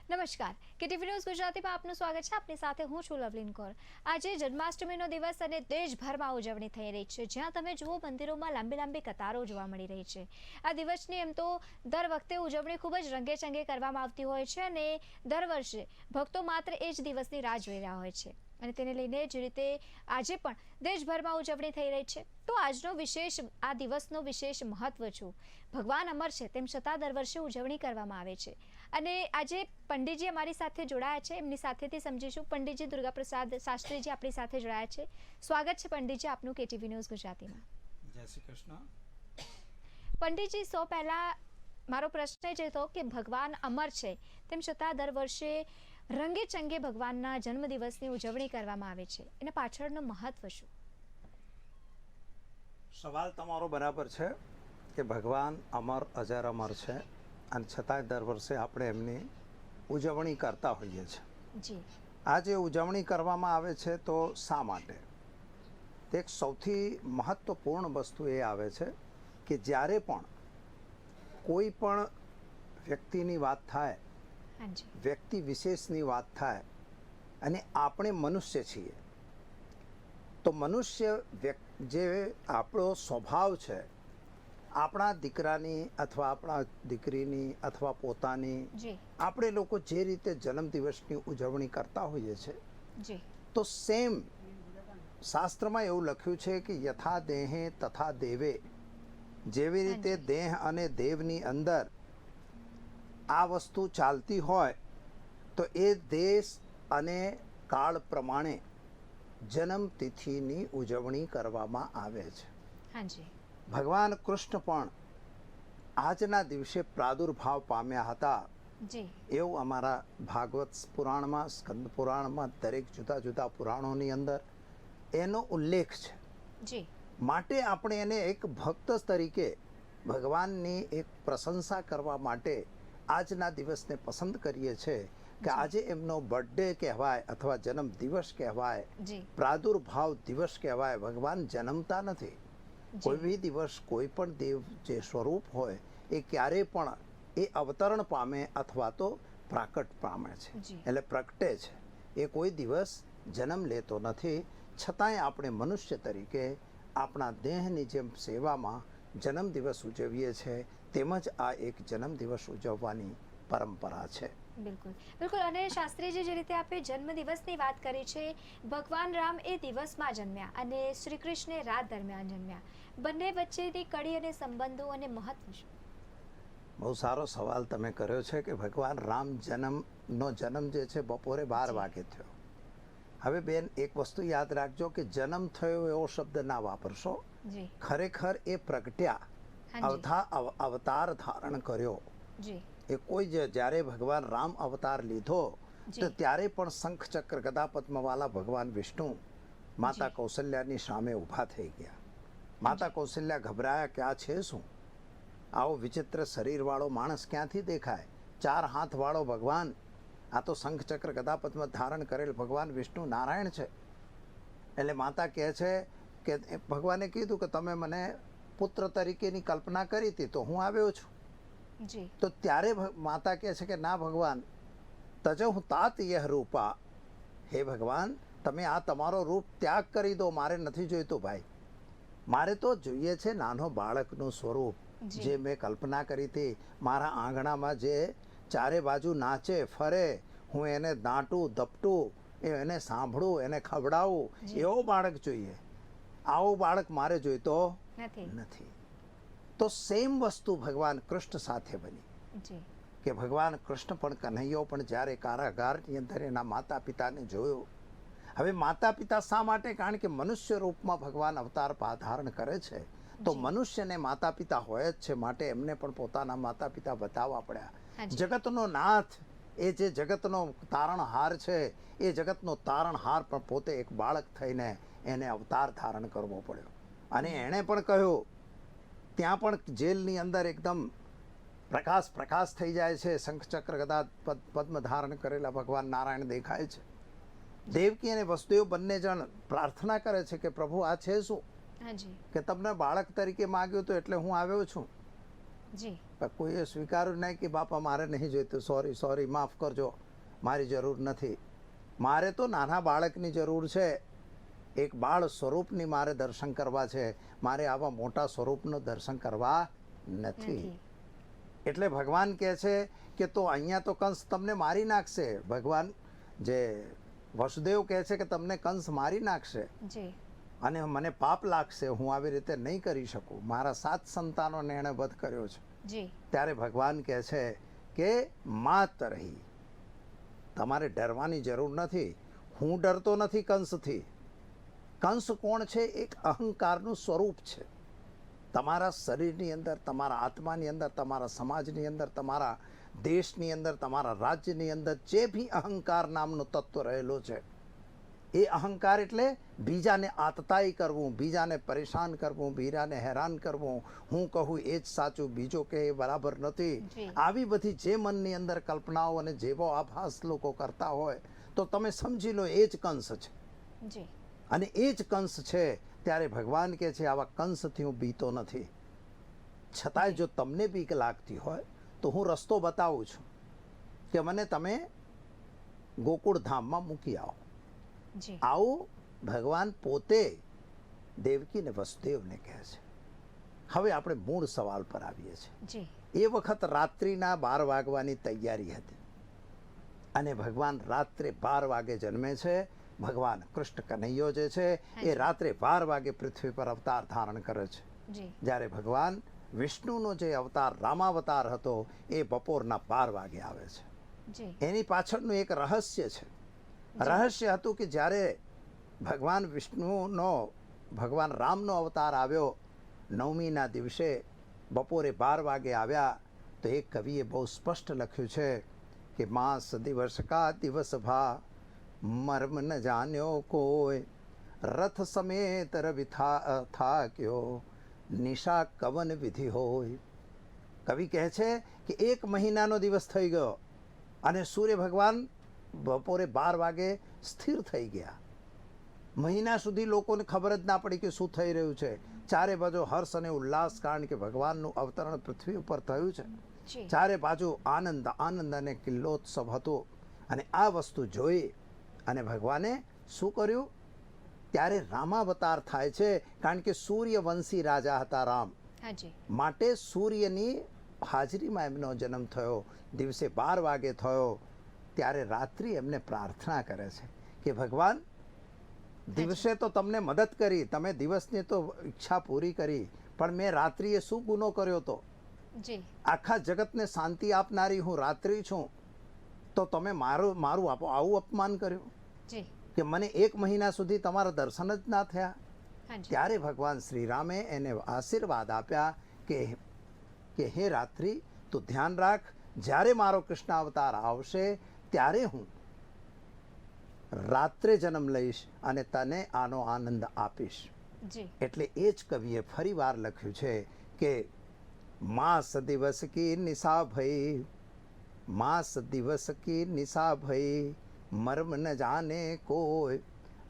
નમસ્કાર, KTV news ગુજરાતીમાં આપનું સ્વાગત છે। આપની સાથે હું છું લવલીન કૌર। આજે જન્માષ્ટમીનો દિવસ અને દેશભરમાં ઉજવણી થઈ રહી છે, જ્યાં તમે જુઓ મંદિરોમાં લાંબી લાંબી કતારો જોવા મળી રહી છે। આ દિવસની એમ તો દર વખતે ઉજવણી ખૂબ જ રંગેચંગે કરવામાં આવતી હોય છે અને દર વર્ષે ભક્તો માત્ર એ જ દિવસની રાહ જોઈ રહ્યા હોય છે અને તેને લઈને જ રીતે આજે પણ દેશભરમાં ઉજવણી થઈ રહી છે। તો આજનો વિશેષ આ દિવસનો વિશેષ મહત્વ છું ભગવાન અમર છે તેમ છતાં દર વર્ષે ઉજવણી કરવામાં આવે છે અને આજે પંડિતજી અમારી સાથે જોડાયા છે, એમની સાથેથી સમજીશું। પંડિતજી દુર્ગાપ્રસાદ શાસ્ત્રીજી આપણી સાથે જોડાયા છે। સ્વાગત છે પંડિતજી આપનું કેટીવી ન્યૂઝ ગુજરાતીમાં। જય શ્રી કૃષ્ણ। પંડિતજી, સૌ પહેલા મારો પ્રશ્ન જ હતો કે ભગવાન અમર છે તેમ છતાં દર વર્ષે રંગે ચંગે ભગવાનના જન્મદિવસની ઉજવણી કરવામાં આવે છે, એના પાછળનું મહત્વ શું? સવાલ તમારો બરાબર છે કે ભગવાન અમર અજર અમર છે અને છતાંય દર વર્ષે આપણે એમની ઉજવણી કરતા હોઈએ છીએ। જી, આ જે ઉજવણી કરવામાં આવે છે તો શા માટે? તે એક સૌથી મહત્વપૂર્ણ વસ્તુ એ આવે છે કે જ્યારે પણ કોઈ પણ વ્યક્તિની વાત થાય, હાજી, વ્યક્તિ વિશેષની વાત થાય અને આપણે મનુષ્ય છીએ તો મનુષ્ય જે આપણો સ્વભાવ છે, આપણા દીકરાની અથવા આપણા દીકરીની અથવા પોતાની જી, આપણે લોકો જે રીતે જન્મદિવસની ઉજવણી કરતા હોઈએ છીએ જી, તો સેમ શાસ્ત્રમાં એવું લખ્યું છે કે યથા દેહે તથા દેવે, જેવી રીતે દેહ અને દેવની અંદર આ વસ્તુ ચાલતી હોય તો એ દેશ અને કાળ પ્રમાણે જન્મતિથિની ઉજવણી કરવામાં આવે છે। હાજી, ભગવાન કૃષ્ણ પણ આજના દિવસે પ્રાદુર્ભાવ પામ્યા હતા જી, એવું અમારા ભાગવત પુરાણમાં, સ્કંદ પુરાણમાં, દરેક જુદા જુદા પુરાણોની અંદર એનો ઉલ્લેખ છે। જી, માટે આપણે એને એક ભક્ત તરીકે ભગવાનની એક પ્રશંસા કરવા માટે આજના દિવસને પસંદ કરીએ છીએ કે આજે એમનો બર્થડે કહેવાય અથવા જન્મ દિવસ કહેવાય, જી, પ્રાદુર્ભાવ દિવસ કહેવાય। ભગવાન જન્મતા નથી, કોઈ બી દિવસ કોઈ પણ દેવ જે સ્વરૂપ હોય એ ક્યારે પણ એ અવતરણ પામે અથવા તો પ્રાકટ પામે છે, એટલે પ્રગટે છે, એ કોઈ દિવસ જન્મ લેતો નથી। છતાંય આપણે મનુષ્ય તરીકે આપણા દેહની જેમ સેવામાં જન્મદિવસ ઉજવીએ છીએ, તેમજ આ એક જન્મદિવસ ઉજવવાની પરંપરા છે। બિલકુલ બિલકુલ। અને શાસ્ત્રીજી જે રીતે આપે જન્મદિવસની વાત કરી છે, ભગવાન રામ એ દિવસમાં જન્મ્યા અને શ્રી કૃષ્ણ રાત દરમિયાન જન્મ્યા, બંને વચ્ચેની કડી અને સંબંધો અને મહત્વ શું? બહુ સારો સવાલ તમે કર્યો છે કે ભગવાન રામ જન્મનો જન્મ જે છે બપોરે 12 વાગે થયો। હવે બેન, એક વસ્તુ યાદ રાખજો કે જન્મ થયો એવો શબ્દ ના વાપરશો, ખરેખર એ પ્રગટ્યા, અવતાર ધારણ કર્યો। એ કોઈ જ્યારે ભગવાન રામ અવતાર લીધો તો ત્યારે પણ શંખ ચક્ર ગદા પદ્મવાલા ભગવાન વિષ્ણુ માતા કૌશલ્યાની સામે ઊભા થઈ ગયા। માતા કૌશલ્યા ગભરાયા કે આ છે શું? આવો વિચિત્ર શરીરવાળો માણસ ક્યાંથી દેખાય? 4 હાથવાળો ભગવાન, આ તો શંખ ચક્ર ગદા પદ્મ ધારણ કરેલ ભગવાન વિષ્ણુ નારાયણ છે। એટલે માતા કહે છે કે ભગવાને કીધું કે તમે મને પુત્ર તરીકેની કલ્પના કરી હતી તો હું આવ્યો છું। તો ત્યારે માતા કહે છે કે ના ભગવાન, તજહુ તાત યહ રૂપા, હે ભગવાન તમે આ તમારો રૂપ ત્યાગ કરી દો, મારે નથી જોઈતું ભાઈ, મારે તો જોઈએ છે નાનો બાળકનું સ્વરૂપ જે મેં કલ્પના કરી હતી, મારા આંગણામાં જે ચારે બાજુ નાચે ફરે, હું એને દાંટું દપટું, એને સાંભળું, એને ખવડાવું, એવો બાળક જોઈએ, આવો બાળક મારે જોઈતો નથી। તો સેમ વસ્તુ ભગવાન કૃષ્ણ સાથે બની કે ભગવાન કૃષ્ણ પણ, કન્હૈયો પણ જ્યારે કારાગારની અંદર એના માતા પિતાને જોયો। હવે માતા પિતા શા માટે? કારણ કે મનુષ્ય રૂપમાં ભગવાન અવતાર ધારણ કરે છે તો મનુષ્યને માતા પિતા હોય જ છે, માટે એમને પણ પોતાના માતા પિતા બતાવવા પડ્યા। જગતનો નાથ, એ જે જગતનો તારણહાર છે, એ જગતનો તારણહાર પણ પોતે એક બાળક થઈને એને અવતાર ધારણ કરવો પડ્યો। અને એણે પણ કહ્યું, ત્યાં પણ જેલની અંદર એકદમ પ્રકાશ થઈ જાય છે, શંખચક્ર ગદા પદ્મ ધારણ કરેલા ભગવાન નારાયણ દેખાય છે। દેવકી અને વસુદેવ બંને જણ પ્રાર્થના કરે છે કે પ્રભુ આ છે શું કે તમને બાળક તરીકે માગ્યું તો એટલે હું આવ્યો છું। જી પણ કોઈએ સ્વીકાર્યું નહીં કે બાપા મારે નહીં જોઈતું, સોરી સોરી, માફ કરજો, મારી જરૂર નથી. મારે તો નાના બાળકની જરૂર છે, એક બાળ સ્વરૂપની મારે દર્શન કરવા છે, મારે આવા મોટા સ્વરૂપનું દર્શન કરવા નથી. નથી. એટલે ભગવાન કહે છે કે તો અહીંયા તો કંસ તમને મારી નાખશે. ભગવાન જે વસુદેવ કહે છે કે તમને કંસ મારી નાખશે જી અને મને પાપ લાગશે, હું આવી રીતે નહીં કરી શકું, મારા 7 સંતાનોને એણે વધ કર્યો છે. જી ત્યારે ભગવાન કહે છે કે માત રહી, તમારે ડરવાની જરૂર નથી, હું ડરતો નથી કંસથી. કંસ કોણ છે? એક અહંકારનું સ્વરૂપ છે. તમારા શરીરની અંદર, તમારા આત્માની અંદર, તમારા સમાજની અંદર, તમારા દેશની અંદર, તમારા રાજ્યની અંદર જે બી અહંકાર નામનું તત્વ રહેલું છે, એ અહંકાર એટલે બીજાને આતતાઈ કરવું, બીજાને પરેશાન કરવું, બીજાને હેરાન કરવું, હું કહું એ જ સાચું, બીજો કે એ બરાબર નથી. જી. આવી બધી જે મનની અંદર કલ્પનાઓ અને જેવો આભાસ લોકો કરતા હોય તો તમે સમજી લો એ જ કંસ છે. જી અને એ જ કંસ છે. ત્યારે ભગવાન કહે છે આવા કંસથી હું બીતો નથી. છતાંય જો તમને બીક લાગતી હોય તો હું રસ્તો બતાવું છું કે મને તમે ગોકુળ ધામમાં મૂકી આવો. જી આવું ભગવાન પોતે દેવકી ને વસુદેવને કહે છે. હવે આપણે મૂળ સવાલ પર આવીએ છીએ. જી એ વખત રાત્રિના 12 વાગવાની તૈયારી હતી અને ભગવાન રાત્રે 12 વાગે જન્મે છે. ભગવાન કૃષ્ણ કનૈયો જે છે એ રાત્રે 12 વાગે પૃથ્વી પર અવતાર ધારણ કરે છે. જી જ્યારે ભગવાન વિષ્ણુનો જે અવતાર રામાવતાર હતો એ બપોરના 12 વાગે આવે છે. જી એની પાછળનું એક રહસ્ય છે. રહસ્ય હતું કે જ્યારે ભગવાન વિષ્ણુનો, ભગવાન રામનો અવતાર આવ્યો, નવમીના દિવસે બપોરે 12 વાગે આવ્યા, તો એક કવિએ બહુ સ્પષ્ટ લખ્યું છે કે માસ દિવસ કા દિવસ ભા, મર્મ ન જાન્યો કોઈ, રથ સમેત રવિ થાક્યો, નિશા કવન વિધિ હોય. કવિ કહે છે કે 1 મહિનાનો દિવસ થઈ ગયો અને સૂર્ય ભગવાન બપોરે 12 વાગે સ્થિર થઈ ગયા. મહિના સુધી લોકોને ખબર જ ના પડી કે શું થઈ રહ્યું છે. ચારે બાજુ હર્ષ અને ઉલ્લાસ, કારણ કે ભગવાનનું અવતરણ પૃથ્વી ઉપર થયું છે. જી ચારે બાજુ આનંદ આનંદ અને કિલ્લોત્સવ હતો. અને આ વસ્તુ જોઈ અને ભગવાને શું કર્યું? ત્યારે રામાવતાર થાય છે, કારણ કે સૂર્યવંશી રાજા હતા રામ, હાજી માટે સૂર્યની હાજરીમાં એમનો જન્મ થયો. દિવસે 12 વાગે થયો. ત્યારે રાત્રિ એમને પ્રાર્થના કરે છે કે ભગવાન, દિવસે તો તમને મદદ કરી, તમે દિવસની તો ઈચ્છા પૂરી કરી, પણ મેં રાત્રિએ શું ગુનો કર્યો? તો જી આખા જગતને શાંતિ આપનારી હું રાત્રિ છું, તો તમે મારું આવું અપમાન કર્યું જી કે મને 1 મહિના સુધી તમારા દર્શન જ ના થયા. હાજી ત્યારે ભગવાન શ્રી રામે એને આશીર્વાદ આપ્યા કે હે રાત્રિ, તું ધ્યાન રાખ, જ્યારે મારો કૃષ્ણ અવતાર આવશે ત્યારે હું રાત્રે જન્મ લઈશ અને તને આનો આનંદ આપીશ. જી એટલે એ જ કવિએ ફરીવાર લખ્યું છે કે માસ દિવસ કી નિશા ભઈ, માસ દિવસ કી નિશા ભઈ, મર્મ ન જાને કોઈ,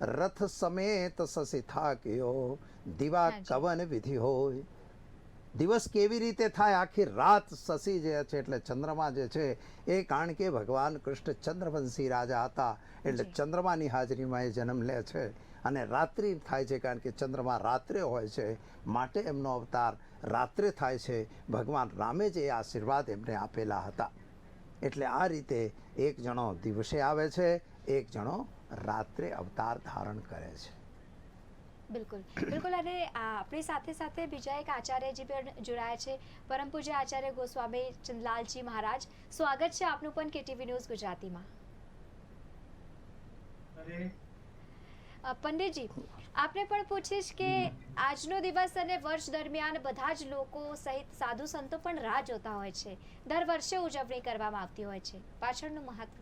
રથ સમેત સસી થાક્યો, દિવા કવન વિધિ હોય. દિવસ કેવી રીતે થાય? આખી રાત શશી જે છે એટલે ચંદ્રમા જે છે એ, કારણ કે ભગવાન કૃષ્ણ ચંદ્રવંશી રાજા હતા એટલે ચંદ્રમાની હાજરીમાં એ જન્મ લે છે. અને રાત્રિ થાય છે કારણ કે ચંદ્રમા રાત્રે હોય છે, માટે એમનો અવતાર રાત્રે થાય છે. ભગવાન રામે જે આશીર્વાદ એમને આપેલા હતા. એટલે આ રીતે એક જણો દિવસે આવે છે, એક જણો રાત્રે અવતાર ધારણ કરે છે. બિલકુલ બિલકુલ. અને આપણી સાથે સાથે બીજા એક આચાર્યજી પણ જોડાયા છે, પરમ પૂજ્ય આચાર્ય ગોસ્વામી ચંદલાલજી મહારાજ. સ્વાગત છે આપનું પણ કેટીવી ન્યૂઝ ગુજરાતીમાં. પંડિતજી, આપને પણ પૂછીશ કે આજનો દિવસ અને વર્ષ દરમિયાન બધા જ લોકો સહિત સાધુ સંતો પણ રાહ જોતા હોય છે, દર વર્ષે ઉજવણી કરવામાં આવતી હોય છે, પાછળનું મહત્વ?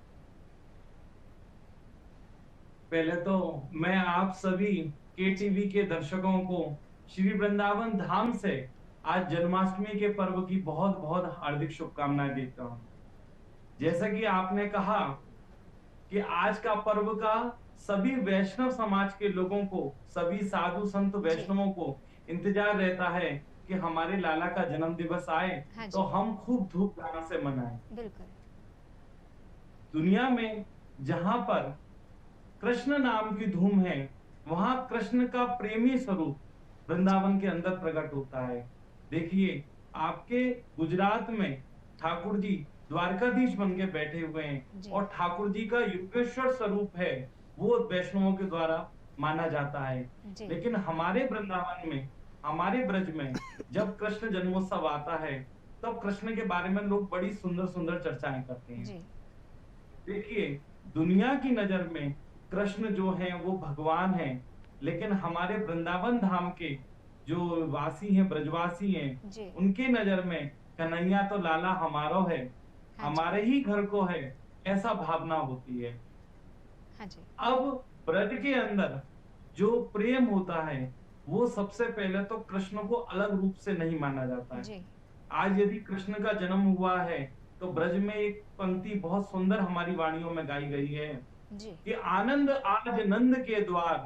पहले तो मैं आप सभी केटीवी के दर्शकों को श्री वृंदावन धाम से आज जन्माष्टमी के पर्व की बहुत बहुत हार्दिक शुभकामनाएं देता हूँ। जैसा कि आपने कहा कि आज का पर्व का सभी वैष्णव समाज के लोगों को, सभी साधु संत वैष्णवों को इंतजार रहता है कि हमारे लाला का जन्म दिवस आए हाँ तो जी। हम खूब धूमधाम से मनाएं। बिल्कुल। दुनिया में जहां पर कृष्ण नाम की धूम है, वहां कृष्ण का प्रेमी स्वरूप वृंदावन के अंदर प्रकट होता है। देखिए, आपके गुजरात में ठाकुर जी द्वारकाधीश बन के बैठे हुए हैं जी। और ठाकुर जी का योगेश्वर स्वरूप है, वो वैष्णवों के द्वारा माना जाता है। जी। लेकिन हमारे वृंदावन में, हमारे ब्रज में जब कृष्ण जन्मोत्सव आता है, तब कृष्ण के बारे में लोग बड़ी सुंदर सुंदर चर्चाएं करते हैं। जी। देखिए, दुनिया की नजर में कृष्ण जो है वो भगवान है, लेकिन हमारे वृंदावन धाम के जो वासी हैं, ब्रजवासी हैं, जी। उनके नजर में कन्हैया तो लाला हमारो है, हाँ जी। हमारे ही घर को है, ऐसा भावना होती है। हाँ जी। अब ब्रज के अंदर जो प्रेम होता है, वो सबसे पहले तो कृष्ण को अलग रूप से नहीं माना जाता है। जी। आज यदि कृष्ण का जन्म हुआ है, तो ब्रज में एक पंक्ति बहुत सुंदर हमारी वाणियों में गाई गई है जी। कि आनंद आज नंद के द्वार,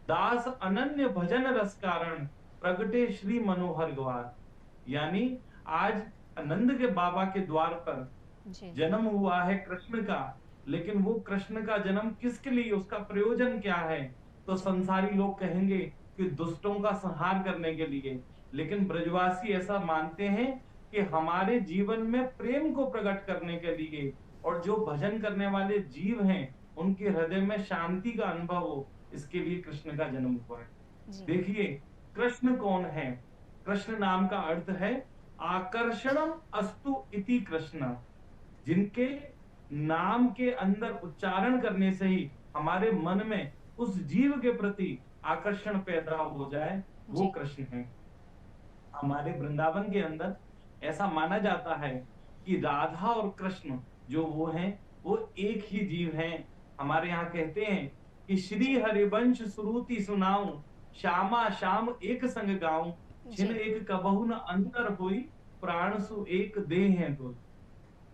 दास अनन्य भजन रस कारण, प्रगटे श्री मनोहर द्वार। यानी आज नंद के बाबा के द्वार पर जी। जन्म हुआ है कृष्ण का, लेकिन वो कृष्ण का जन्म किसके लिए, उसका प्रयोजन क्या है? तो संसारी लोग कहेंगे कि दुष्टों का संहार करने के लिए, लेकिन ब्रजवासी ऐसा मानते हैं कि हमारे जीवन में प्रेम को प्रकट करने के लिए, और जो भजन करने वाले जीव हैं उनके हृदय में शांति का अनुभव हो, इसके लिए कृष्ण का जन्म हुआ है। जी। देखिए, कृष्ण कौन है? कृष्ण नाम का अर्थ है आकर्षणम अस्तु इति कृष्ण। जिनके नाम के अंदर उच्चारण करने से ही हमारे मन में उस जीव के प्रति आकर्षण पैदा हो जाए, वो जी। कृष्ण है। हमारे वृंदावन के अंदर ऐसा माना जाता है कि राधा और कृष्ण जो वो हैं, वो एक ही जीव हैं। हमारे यहाँ कहते हैं कि श्री हरिवंश सुरुति सुनाऊं, श्यामा श्याम एक संग गाऊं, छिन जी। एक कबहु न अंतर हुई, प्राण सु एक देह है दो।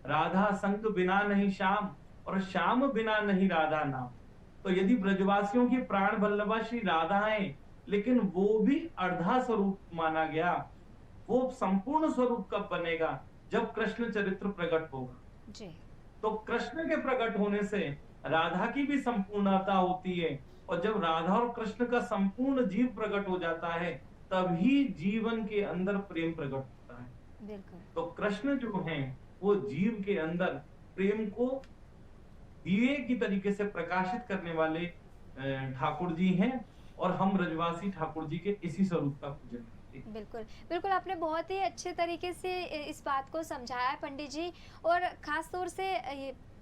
राधा संग बिना नहीं श्याम, और श्याम बिना नहीं राधा नाम। तो यदि ब्रजवासियों की प्राण वल्लभा श्री राधा है, लेकिन वो भी अर्धा स्वरूप माना गया, वो संपूर्ण स्वरूप कब बनेगा? जब कृष्ण चरित्र प्रकट होगा। जी। तो कृष्ण के प्रकट होने से राधा की भी संपूर्णता होती है, और जब राधा और कृष्ण का संपूर्ण जीव प्रकट हो जाता है, तभी जीवन के अंदर प्रेम प्रकट होता है। बिल्कुल। तो कृष्ण जो हैं, वो जीव के अंदर प्रेम को दिए की तरीके से प्रकाशित करने वाले ठाकुर जी हैं, और हम ब्रजवासी ठाकुर जी के इसी स्वरूप का पूजन करते हैं। बिल्कुल, बिल्कुल आपने बहुत ही अच्छे तरीके से इस बात को समझाया है पंडित जी। और ख़ास तौर से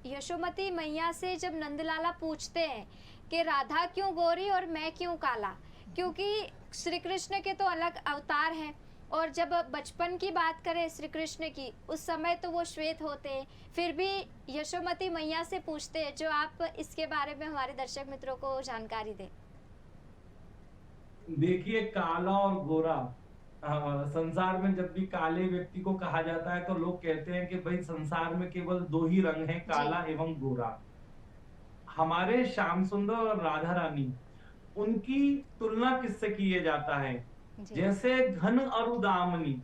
यशोमती मैया से जब नंदलाला पूछते हैं कि राधा क्यों गोरी और मैं क्यों काला, क्योंकि श्री कृष्ण के तो अलग अवतार हैं, और जब बचपन की बात करें श्री कृष्ण की, उस समय तो वो श्वेत होते हैं, फिर भी यशोमती मैया से पूछते हैं। जो आप इसके बारे में हमारे दर्शक मित्रों को जानकारी दें। देखिए, काला और गोरा, संसार में जब भी काले व्यक्ति को कहा जाता है, तो लोग कहते हैं कि भाई संसार में केवल दो ही रंग हैं, काला एवं गोरा। हमारे श्याम सुंदर और राधा रानी, उनकी तुलना किससे किए जाता है? जी। जैसे घन और दामनी,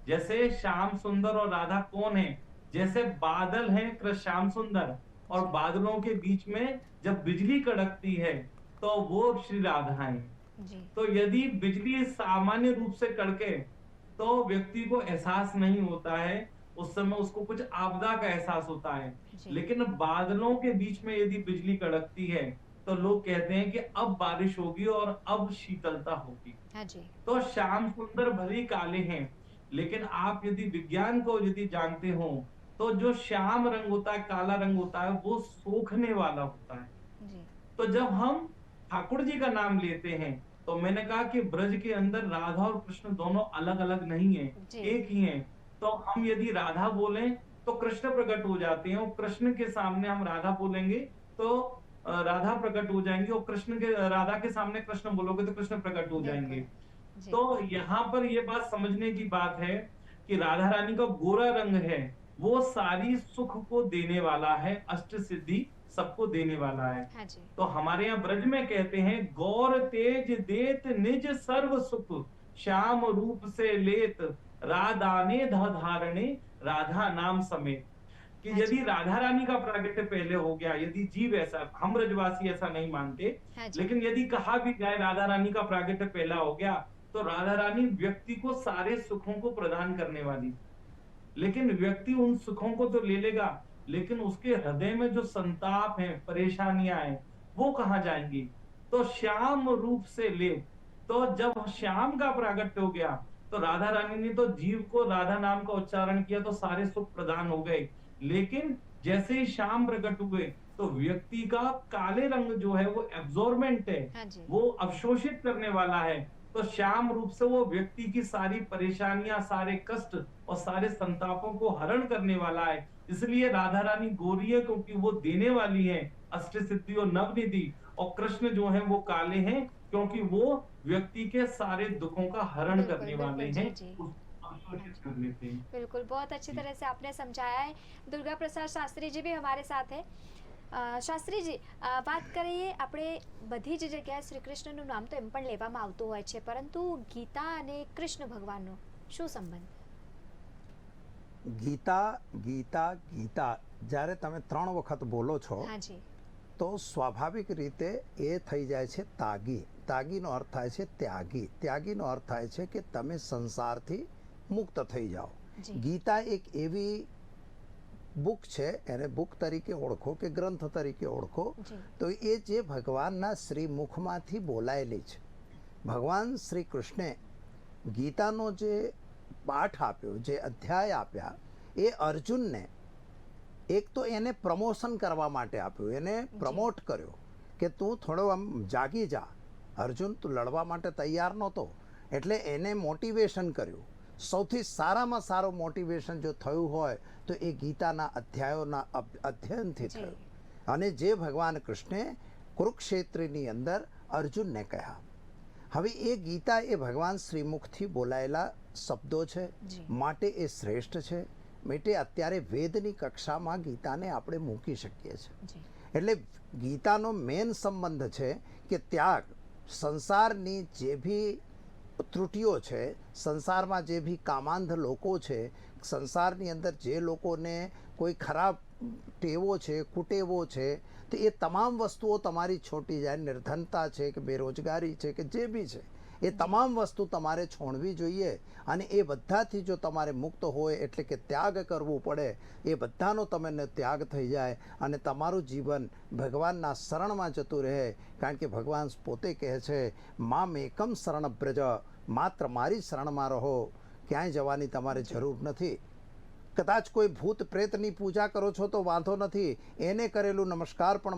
जैसे श्याम सुंदर और राधा कौन है? जैसे बादल हैं कृष्ण श्याम सुंदर, और जी। बादलों के बीच में जब बिजली कड़कती है, तो वो श्री राधा हैं। जी। तो यदि बिजली सामान्य रूप से कड़के, तो व्यक्ति को एहसास नहीं होता है, उस समय उसको कुछ आपदा का एहसास होता है। जी। लेकिन बादलों के बीच में यदि बिजली कड़कती है, तो लोग कहते हैं कि अब बारिश होगी और अब शीतलता होगी। हाँ जी। तो श्याम सुंदर भले काले हैं, लेकिन आप यदि विज्ञान को यदि जानते हो, तो जो श्याम रंग होता है, काला रंग होता है, वो सोखने वाला होता है। जी। तो जब हम ठाकुर जी का नाम लेते हैं, तो मैंने कहा कि ब्रज के अंदर राधा और कृष्ण दोनों अलग अलग नहीं है, जी। एक ही हैं। तो हम यदि राधा बोलें तो कृष्ण प्रकट हो जाते हैं, और कृष्ण के सामने हम राधा बोलेंगे तो राधा प्रकट हो जाएंगे, और कृष्ण के राधा के सामने कृष्ण बोलोगे तो कृष्ण प्रकट हो जाएंगे। बिल्कुल। जी। तो यहाँ पर ये बात समझने की बात है कि राधा रानी का गोरा रंग है, वो सारी सुख को देने वाला है, अष्ट सिद्धि सबको देने वाला है। हाँ जी। तो हमारे यहाँ ब्रज में कहते हैं, गौर तेज देत निज सर्व सुख, श्याम रूप से लेत राधा ने धारणे राधा नाम समेत। कि हाँ यदि जी। राधा रानी का प्रागट्य पहले हो गया, यदि जीव ऐसा, हम ब्रजवासी ऐसा नहीं मानते, हाँ जी। लेकिन यदि कहा भी जाए राधा रानी का प्रागट्य पहला हो गया, तो राधा रानी व्यक्ति को सारे सुखों को प्रदान करने वाली, लेकिन व्यक्ति उन सुखों को तो ले लेगा, लेकिन उसके हृदय में जो संताप है, परेशानियां हैं, वो कहाँ जाएंगी? तो श्याम रूप से ले, तो जब श्याम का प्रागट्य हो गया, तो राधा रानी ने तो जीव को राधा नाम का उच्चारण किया तो सारे सुख प्रदान हो गए। लेकिन जैसे ही श्याम प्रकट हुए, तो व्यक्ति का काले रंग जो है वो एब्जॉर्बेंट है, हाँ जी। वो अवशोषित करने वाला है। तो श्याम रूप से वो व्यक्ति की सारी परेशानियां, सारे कष्ट और सारे संतापों को हरण करने वाला है। इसलिए राधा रानी गोरी है, क्योंकि वो देने वाली है अष्ट सिद्धि और नवनिधि, और कृष्ण जो है वो काले हैं, क्योंकि वो व्यक्ति के सारे दुखों का हरण बिल्कुल, करने वाले बिल्कुल, हैं, जी, जी। उसको हाँ अवशोषित जी। कर लेते हैं। बिल्कुल, बहुत अच्छी तरह से आपने समझाया है। दुर्गा प्रसाद शास्त्री जी भी हमारे साथ है। શાસ્ત્રી જી, વાત કરીએ આપણે બધી જ જગ્યાએ શ્રી કૃષ્ણનું નામ તો એમ પણ લેવામાં આવતું હોય છે, પરંતુ ગીતા અને કૃષ્ણ ભગવાનનો શું સંબંધ? ગીતા ગીતા ગીતા જ્યારે તમે 3 વખત બોલો છો હાજી। તો સ્વાભાવિક રીતે એ થઈ જાય છે તાગી. તાગીનો અર્થ થાય છે ત્યાગી. ત્યાગીનો અર્થ થાય છે કે તમે સંસારથી મુક્ત થઈ જાઓ. જી। ગીતા એક એવી બુક છે, એને બુક તરીકે ઓળખો કે ગ્રંથ તરીકે ઓળખો, જી। તો એ જે ભગવાનના શ્રીમુખમાંથી બોલાયેલી છે. ભગવાન શ્રી કૃષ્ણે ગીતાનો જે પાઠ આપ્યો, જે અધ્યાય આપ્યા, એ અર્જુનને એક તો એને પ્રમોશન કરવા માટે આપ્યું, એને પ્રમોટ કર્યો કે તું થોડો આમ જાગી જા. અર્જુન તું લડવા માટે તૈયાર નહોતો, એટલે એને મોટિવેશન કર્યું. સૌથી સારામાં સારું મોટિવેશન જો થયું હોય તો એ ગીતાના અધ્યાયોના અધ્યયનથી જી। થયું. અને જે ભગવાન કૃષ્ણે કુરુક્ષેત્રની અંદર અર્જુનને કહ્યા. હવે એ ગીતા એ ભગવાન શ્રીમુખથી બોલાયેલા શબ્દો છે, જી। માટે એ શ્રેષ્ઠ છે. માટે અત્યારે વેદની કક્ષામાં ગીતાને આપણે મૂકી શકીએ છીએ. જી। એટલે ગીતાનો મેન સંબંધ છે કે ત્યાગ. સંસારની જે ભી ત્રુટિઓ છે, સંસારમાં જે ભી કામાંધ લોકો છે, સંસારની અંદર જે લોકોને કોઈ ખરાબ ટેવો છે, કુટેવો છે, તો એ તમામ વસ્તુઓ તમારી છોટી જાય. નિર્ધનતા છે કે બેરોજગારી છે કે જે બી છે, એ તમામ વસ્તુ તમારે છોડવી જોઈએ. અને એ બધાથી જો તમારે મુક્ત હોય, એટલે કે ત્યાગ કરવું પડે, એ બધાનો તમને ત્યાગ થઈ જાય અને તમારું જીવન ભગવાનના શરણમાં જતું રહે. કારણ કે ભગવાન પોતે કહે છે, મામ એકમ શરણ બ્રજ, માત્ર મારી શરણમાં રહો, ક્યાંય જવાની તમારે જરૂર નથી. કદાચ કોઈ ભૂત પ્રેતની પૂજા કરો છો તો વાંધો નથી, એને કરેલું નમસ્કાર પણ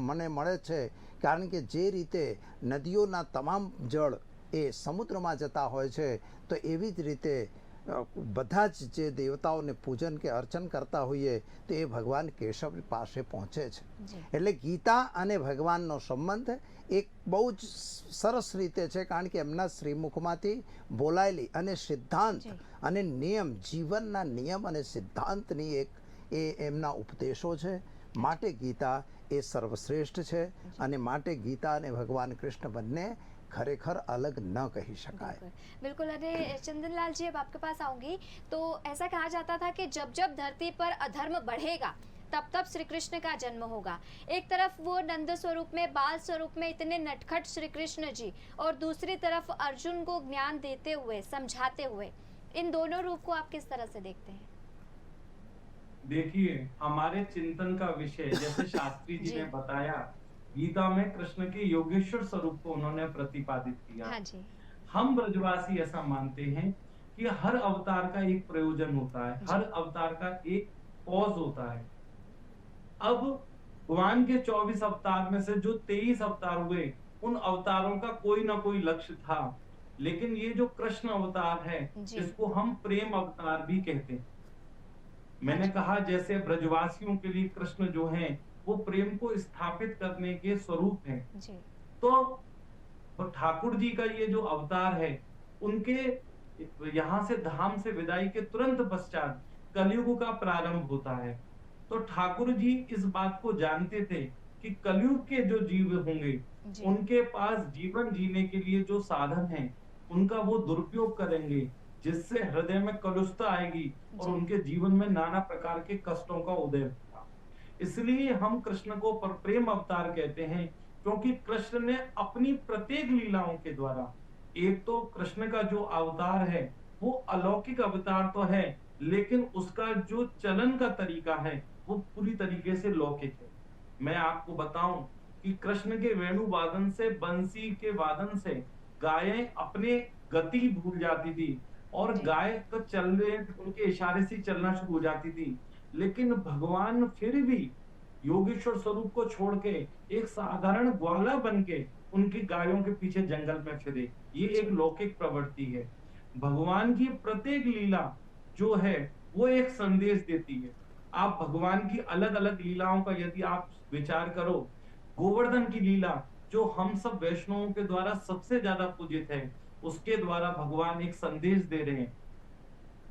મને મળે છે. કારણ કે જે રીતે નદીઓના તમામ જળ એ સમુદ્રમાં જતા હોય છે, તો એવી જ રીતે બધા જ જે દેવતાઓને પૂજન કે અર્ચન કરતા હોઈએ તો એ ભગવાન કેશવ પાસે પહોંચે છે. એટલે ગીતા અને ભગવાનનો સંબંધ એક બહુ જ સરસ રીતે છે, કારણ કે એમના શ્રીમુખમાંથી બોલાયેલી અને સિદ્ધાંત અને નિયમ, જીવનના નિયમ અને સિદ્ધાંતની એક એ એમના ઉપદેશો છે. માટે ગીતા એ સર્વશ્રેષ્ઠ છે અને માટે ગીતા અને ભગવાન કૃષ્ણ બંને खरेखर अलग न कही शकाय। बिल्कुल। अरे चंदनलाल जी, अब आपके पास आऊंगी। तो ऐसा कहा जाता था कि जब जब धरती पर अधर्म बढ़ेगा तब तब श्री कृष्ण का जन्म होगा। एक तरफ वो नंद स्वरूप में, बाल स्वरूप में इतने नटखट श्री कृष्ण जी, और दूसरी तरफ अर्जुन को ज्ञान देते हुए, समझाते हुए, इन दोनों रूप को आप किस तरह से देखते हैं? देखिए, हमारे चिंतन का विषय, जैसे शास्त्री जी ने बताया, गीता में कृष्ण के योगेश्वर स्वरूप को उन्होंने प्रतिपादित किया। हाँ जी। हम ब्रजवासी ऐसा मानते हैं कि हर अवतार का एक प्रयोजन होता है, हर अवतार का एक कॉज होता है। अब भगवान के 24 अवतार में से जो 23 अवतार हुए, उन अवतारों का कोई ना कोई लक्ष्य था। लेकिन ये जो कृष्ण अवतार है, इसको हम प्रेम अवतार भी कहते हैं। मैंने कहा जैसे ब्रजवासियों के लिए कृष्ण जो है वो प्रेम को स्थापित करने के स्वरूप है, तो ठाकुर जी का ये जो अवतार है, उनके यहाँ से धाम से विदाई के तुरंत पश्चात कलयुग का प्रारंभ होता है। तो ठाकुर जी इस बात को जानते थे कि कलयुग के जो जीव होंगे, उनके पास जीवन जीने के लिए जो साधन है, उनका वो दुरुपयोग करेंगे, जिससे हृदय में कलुषता आएगी और जी। उनके जीवन में नाना प्रकार के कष्टों का उदय होगा। इसलिए हम कृष्ण को प्रेम अवतार कहते हैं, क्योंकि कृष्ण ने अपनी प्रत्येक लीलाओं के द्वारा, एक तो कृष्ण का जो अवतार है वो अलौकिक अवतार तो है, लेकिन उसका जो चलन का तरीका है वो पूरी तरीके से लौकिक है। मैं आपको बताऊं कि कृष्ण के वेणु वादन से, बंसी के वादन से गायें अपने गति भूल जाती थी और जी। गाय तो चलने उनके इशारे से चलना शुरू हो जाती थी। लेकिन भगवान फिर भी योगेश्वर स्वरूप को छोड़ के एक साधारण ग्वाला बन के उनकी गायों के पीछे जंगल में फिरे। ये एक जी। लौकिक प्रवृत्ति है। भगवान की प्रत्येक लीला जो है वो एक संदेश देती है। आप भगवान की अलग अलग लीलाओं का यदि आप विचार करो, गोवर्धन की लीला जो हम सब वैष्णवों के द्वारा सबसे ज्यादा पूजित है, उसके द्वारा भगवान एक संदेश दे रहे हैं।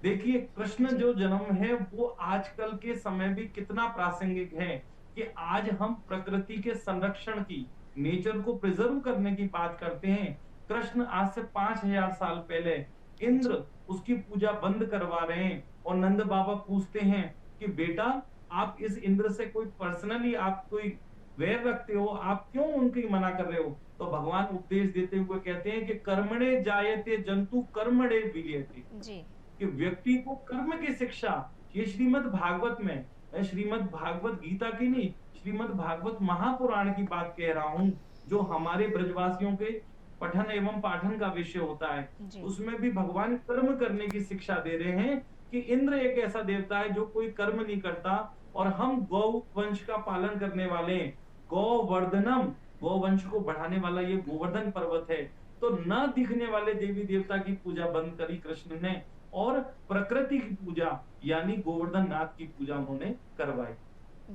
देखिए कृष्ण जी। जो जन्म है वो आजकल के समय भी कितना प्रासंगिक है कि आज हम प्रकृति के संरक्षण की, नेचर को प्रिजर्व करने की बात करते हैं। कृष्ण आज से 5000 साल पहले इंद्र उसकी पूजा बंद करवा रहे हैं और नंद बाबा पूछते हैं कि बेटा आप इस इंद्र से कोई पर्सनली आप कोई वैर रखते हो, आप क्यों उनकी मना कर रहे हो? तो भगवान उपदेश देते हुए कहते हैं कि कर्मणे जायते जंतु कर्मणे विलीयते, जी। कि व्यक्ति को कर्म की शिक्षा, ये श्रीमद् भागवत में, मैं श्रीमद् भागवत गीता की नहीं, श्रीमद् भागवत महापुराण की बात कह रहा हूं, जो हमारे ब्रजवासियों के पठन एवं पाठन का विषय होता है। जी। उसमें भी भगवान कर्म करने की शिक्षा दे रहे हैं कि इंद्र एक ऐसा देवता है जो कोई कर्म नहीं करता और हम गौ वंश का पालन करने वाले हैं। गौवर्धनम, गौवंश को बढ़ाने वाला ये गोवर्धन पर्वत है। तो न दिखने वाले देवी देवता की पूजा बंद करी कृष्ण ने और प्रकृति की पूजा यानी गोवर्धन नाथ की पूजा उन्होंने करवाई।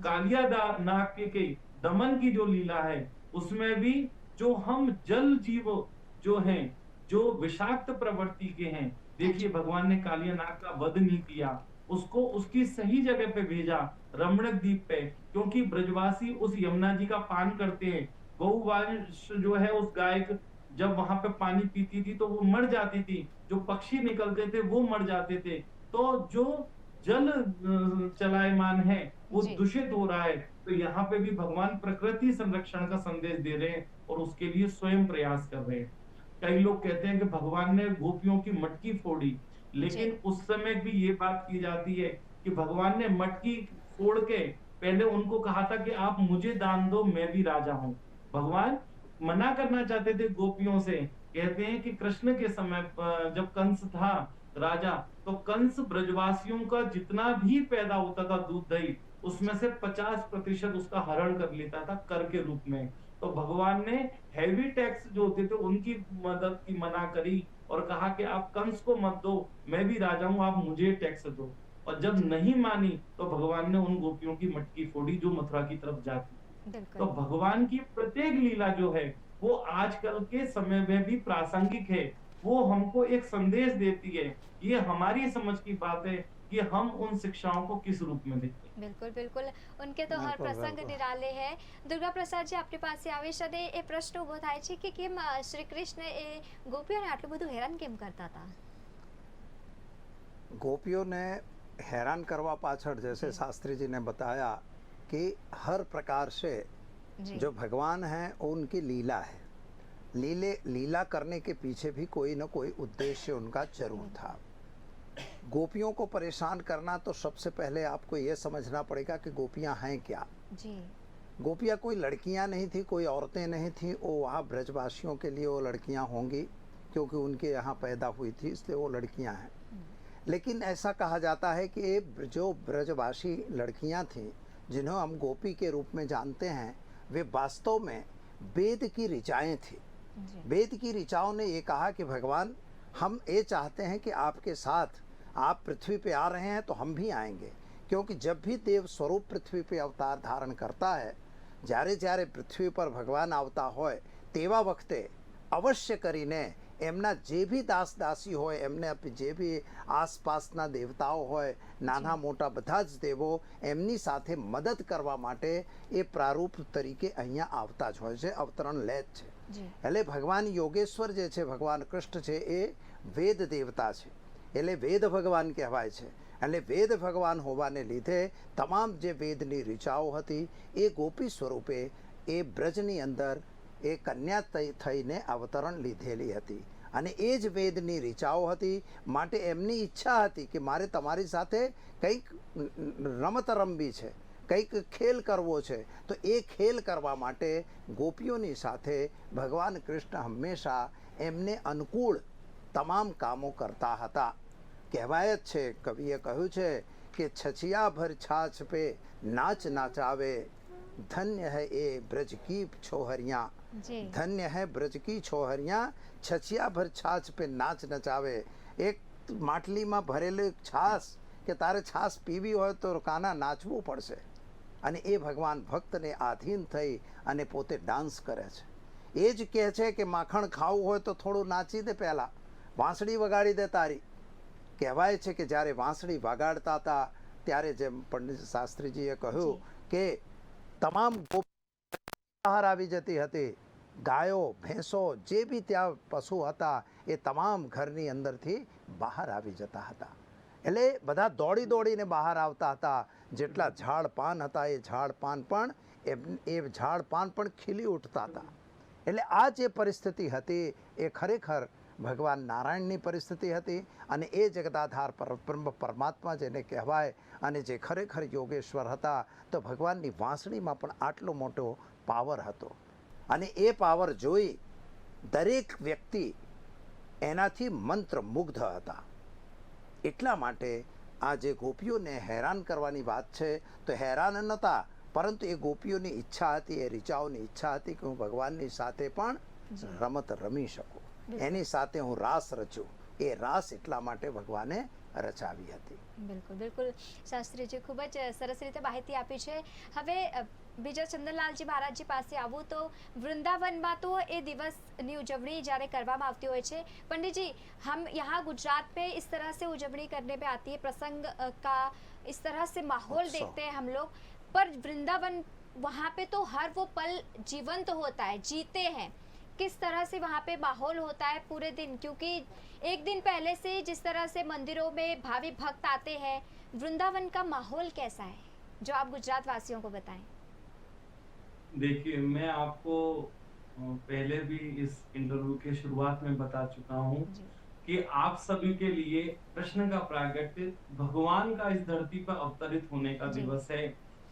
कालिया नाग के दमन की जो लीला है उसमें भी जो हम जल जीव जो हैं, जो विषाक्त प्रवृत्ति के हैं, देखिए भगवान ने कालिया नाग का वध नहीं किया, उसको उसकी सही जगह पे भेजा, रमणक द्वीप पे, क्योंकि ब्रजवासी उस यमुना जी का पान करते हैं। गौवंश जो है उस गाय जब वहां पे पानी पीती थी तो वो मर जाती थी, जो पक्षी निकलते थे वो मर जाते थे। तो जो जल चलायमान है वो जी। दूषित हो रहा है। तो यहाँ पे भी भगवान प्रकृति संरक्षण का संदेश दे रहे हैं और उसके लिए स्वयं प्रयास कर रहे हैं। कई लोग कहते हैं कि भगवान ने गोपियों की मटकी फोड़ी, लेकिन जी। उस समय भी ये बात की जाती है कि भगवान ने मटकी फोड़ के पहले उनको कहा था कि आप मुझे दान दो, मैं भी राजा हूं। भगवान मना करना चाहते थे गोपियों से। कहते हैं कि कृष्ण के समय जब कंस था राजा, तो कंस ब्रजवासियों का जितना भी पैदा होता था दूध दही, उसमें से 50% उसका हरण कर लेता था कर के रूप में। तो भगवान ने हैवी टैक्स जो होते थे उनकी मदद की मना करी और कहा कि आप कंस को मत दो, मैं भी राजा हूं, आप मुझे टैक्स दो। और जब नहीं मानी तो भगवान ने उन गोपियों की मटकी फोड़ी जो मथुरा की तरफ जाती। तो बिल्कुल। भगवान की प्रत्येक लीला जो है वो आजकल के समय में भी प्रासंगिक है। वो हमको एक संदेश देती है। ये हमारी समझ की बात है कि हम उन शिक्षाओं को किस रूप में देखें। બિલકુલ બિલકુલ ઉનકે તો હર बिल्कुल પ્રસંગ बिल्कुल નિરાલે હૈ. દુર્ગા પ્રસાદજી આપણી પાસે આવે છે અને એ પ્રશ્ન ઊભો થાય છે કે કેમ શ્રી કૃષ્ણ એ ગોપીઓને આટલું બધું હેરાન કેમ કરતા હતા? गोपियों ने हैरान करवा पाछड़ जैसे जी। शास्त्री जी ने बताया कि हर प्रकार से જી जो भगवान हैं वो उनकी लीला है। लीला करने के पीछे भी कोई न कोई उद्देश्य उनका जरूर था। गोपियों को परेशान करना तो सबसे पहले आपको ये समझना पड़ेगा कि गोपियां हैं क्या। જી गोपियां कोई लड़कियां नहीं थी, कोई औरतें नहीं थी। वो वहाँ ब्रजवासियों के लिए वो लड़कियां होंगी क्योंकि उनके यहाँ पैदा हुई थी, इसलिए वो लड़कियां हैं। लेकिन ऐसा कहा जाता है कि ये जो ब्रजवासी लड़कियां थीं जिन्हें हम गोपी के रूप में जानते हैं, वे वास्तव में वेद की ऋचाएँ थी। જી वेद की ऋचाओं ने ये कहा कि भगवान हम ये चाहते हैं कि आपके साथ आप पृथ्वी पे आ रहे हैं तो हम भी आएंगे, क्योंकि जब भी देव स्वरूप पृथ्वी पे अवतार धारण करता है, જ્યારે જ્યારે પૃથ્વી પર ભગવાન આવતા હોય તેવા વખતે અવશ્ય કરીને એમના જે બી દાસ દાસી હોય, એમને જે બી આસપાસના દેવતાઓ હોય, નાના મોટા બધા જ દેવો એમની સાથે મદદ કરવા માટે એ પ્રારૂપ તરીકે અહીંયા આવતા જ હોય છે, અવતરણ લે જ છે। જી એટલે ભગવાન યોગેશ્વર જે છે, ભગવાન કૃષ્ણ છે, એ વેદ દેવતા છે, એટલે વેદ ભગવાન કહેવાય છે. એટલે વેદ ભગવાન હોવાને લીધે તમામ જે વેદની ઋચાઓ હતી એ ગોપી સ્વરૂપે એ બ્રજની અંદર એ કન્યા થઈને અવતરણ લીધેલી હતી. અને એ જ વેદની ઋચાઓ હતી, માટે એમની ઈચ્છા હતી કે મારે તમારી સાથે કંઈક રમત રમવી છે, કંઈક ખેલ કરવો છે. તો એ ખેલ કરવા માટે ગોપીઓની સાથે ભગવાન કૃષ્ણ હંમેશા એમને અનુકૂળ તમામ કામો કરતા હતા. કહેવાય જ છે, કવિએ કહ્યું છે કે છછિયા ભર છાછ પે નાચ નાચાવે, ધન્ય હૈ એ બ્રજ કી છોહરિયા, જી ધન્ય હૈ બ્રજ કી છોહરિયા, છછિયા ભર છાછ પે નાચ નચાવે. એક માટલીમાં ભરેલી છાશ, કે તારે છાશ પીવી હોય તો કાના નાચવું પડશે. અને એ ભગવાન ભક્તને આધીન થઈ અને પોતે ડાન્સ કરે છે. એ જ કહે છે કે માખણ ખાવું હોય તો થોડું નાચી દે, પહેલાં વાંસળી વગાડી દે તારી. કહેવાય છે કે જ્યારે વાંસળી વગાડતા હતા ત્યારે જેમ પંડિત શાસ્ત્રીજીએ કહ્યું કે તમામ બહાર આવી જતી હતી, ગાયો ભેંસો જે બી ત્યાં પશુ હતા એ તમામ ઘરની અંદરથી બહાર આવી જતા હતા. એટલે બધા દોડી દોડીને બહાર આવતા હતા. જેટલા ઝાડ પાન હતા એ ઝાડ પાન પણ એ ઝાડ પાન પણ ખીલી ઉઠતા હતા. એટલે આ જે પરિસ્થિતિ હતી એ ખરેખર ભગવાન નારાયણની પરિસ્થિતિ હતી. અને એ જગદાધાર પરમાત્મા જેને કહેવાય અને જે ખરેખર યોગેશ્વર હતા, તો ભગવાનની વાંસળીમાં પણ આટલો મોટો પાવર હતો. અને એ પાવર જોઈ દરેક વ્યક્તિ એનાથી મંત્રમુગ્ધ હતા. એટલા માટે આ જે ગોપીઓને હેરાન કરવાની વાત છે, તો હેરાન નહોતા, પરંતુ એ ગોપીઓની ઈચ્છા હતી, એ ઋચાઓની ઈચ્છા હતી કે હું ભગવાનની સાથે પણ રમત રમી શકું, એની સાથે હું રાસ રચું. એ રાસ એટલા માટે ભગવાને રચાવી હતી. બિલકુલ બિલકુલ શાસ્ત્રીજી ખૂબ જ સરસ રીતે માહિતી આપી છે. હવે બીજા ચંદનલાલજી મહારાજજી પાસે આવું તો વૃંદાવનમાં તો એ દિવસની ઉજવણી જ્યારે કરવામાં આવતી હોય છે, पंडित जी हम यहाँ गुजरात में इस तरह से उजवणी करने में आती है, प्रसंग का इस तरह से माहौल उत्सव। देखते हैं हम लोग, पर वृंदावन वहाँ पे तो हर वो पल जीवंत होता है, जीते हैं. किस तरह से वहाँ पे माहौल होता है पूरे दिन, क्योंकि एक दिन पहले से जिस तरह से मंदिरों में भावी भक्त आते हैं, वृंदावन का माहौल कैसा है जो आप गुजरात वासियों को बताएं. देखिए, मैं आपको पहले भी इस इंटरव्यू के शुरुआत में बता चुका हूँ जी कि आप सभी के लिए कृष्ण का प्रागट्य, भगवान का इस धरती पर अवतरित होने का जी। दिवस है.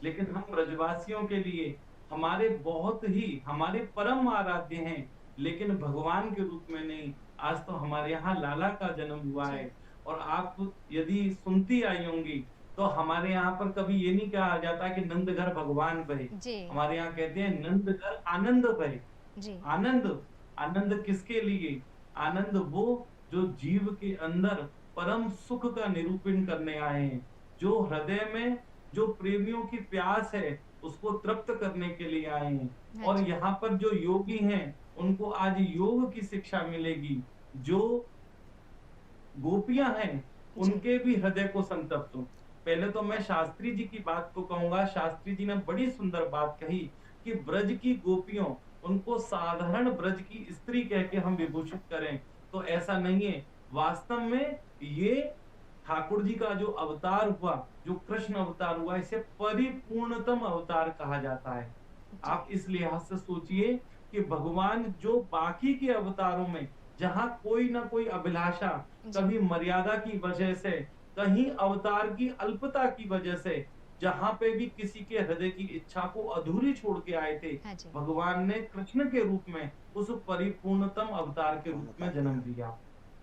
लेकिन हम ब्रजवासियों के लिए हमारे बहुत ही हमारे परम आराध्य हैं, लेकिन भगवान के रूप में नहीं. आज तो हमारे यहाँ लाला का जन्म हुआ जी। है. और आप यदि सुनती आई होंगी तो हमारे यहाँ पर कभी ये नहीं कहा जाता कि नंद घर भगवान बहे. जी हमारे यहाँ कहते हैं नंद घर आनंद बहे. जी आनंद, आनंद किसके लिए? आनंद वो जो जीव के अंदर परम सुख का निरूपण करने आए हैं, जो हृदय में जो प्रेमियों की प्यास है उसको तृप्त करने के लिए आए हैं. हाँ और जी। यहाँ पर जो योगी हैं उनको आज योग की शिक्षा मिलेगी. जो गोपियां हैं उनके भी हृदय को संतप्त हो. पहले तो मैं शास्त्री जी की बात को कहूंगा. शास्त्री जी ने बड़ी सुंदर बात कही कि ब्रज की गोपियों, उनको साधारण ब्रज की स्त्री कह के हम विभूषित करें तो ऐसा नहीं है. वास्तव में ये ठाकुर जी का जो अवतार हुआ, जो कृष्ण अवतार हुआ, इसे परिपूर्णतम अवतार कहा जाता है. आप इस लिहाज से सोचिए कि भगवान जो बाकी के अवतारों में जहाँ कोई ना कोई अभिलाषा, कभी मर्यादा की वजह से, कहीं अवतार की अल्पता की वजह से, जहाँ पे भी किसी के हृदय की इच्छा को अधूरी छोड़ के आए थे, हाँ जी। भगवान ने कृष्ण के रूप में उस परिपूर्णतम अवतार के रूप में जन्म लिया.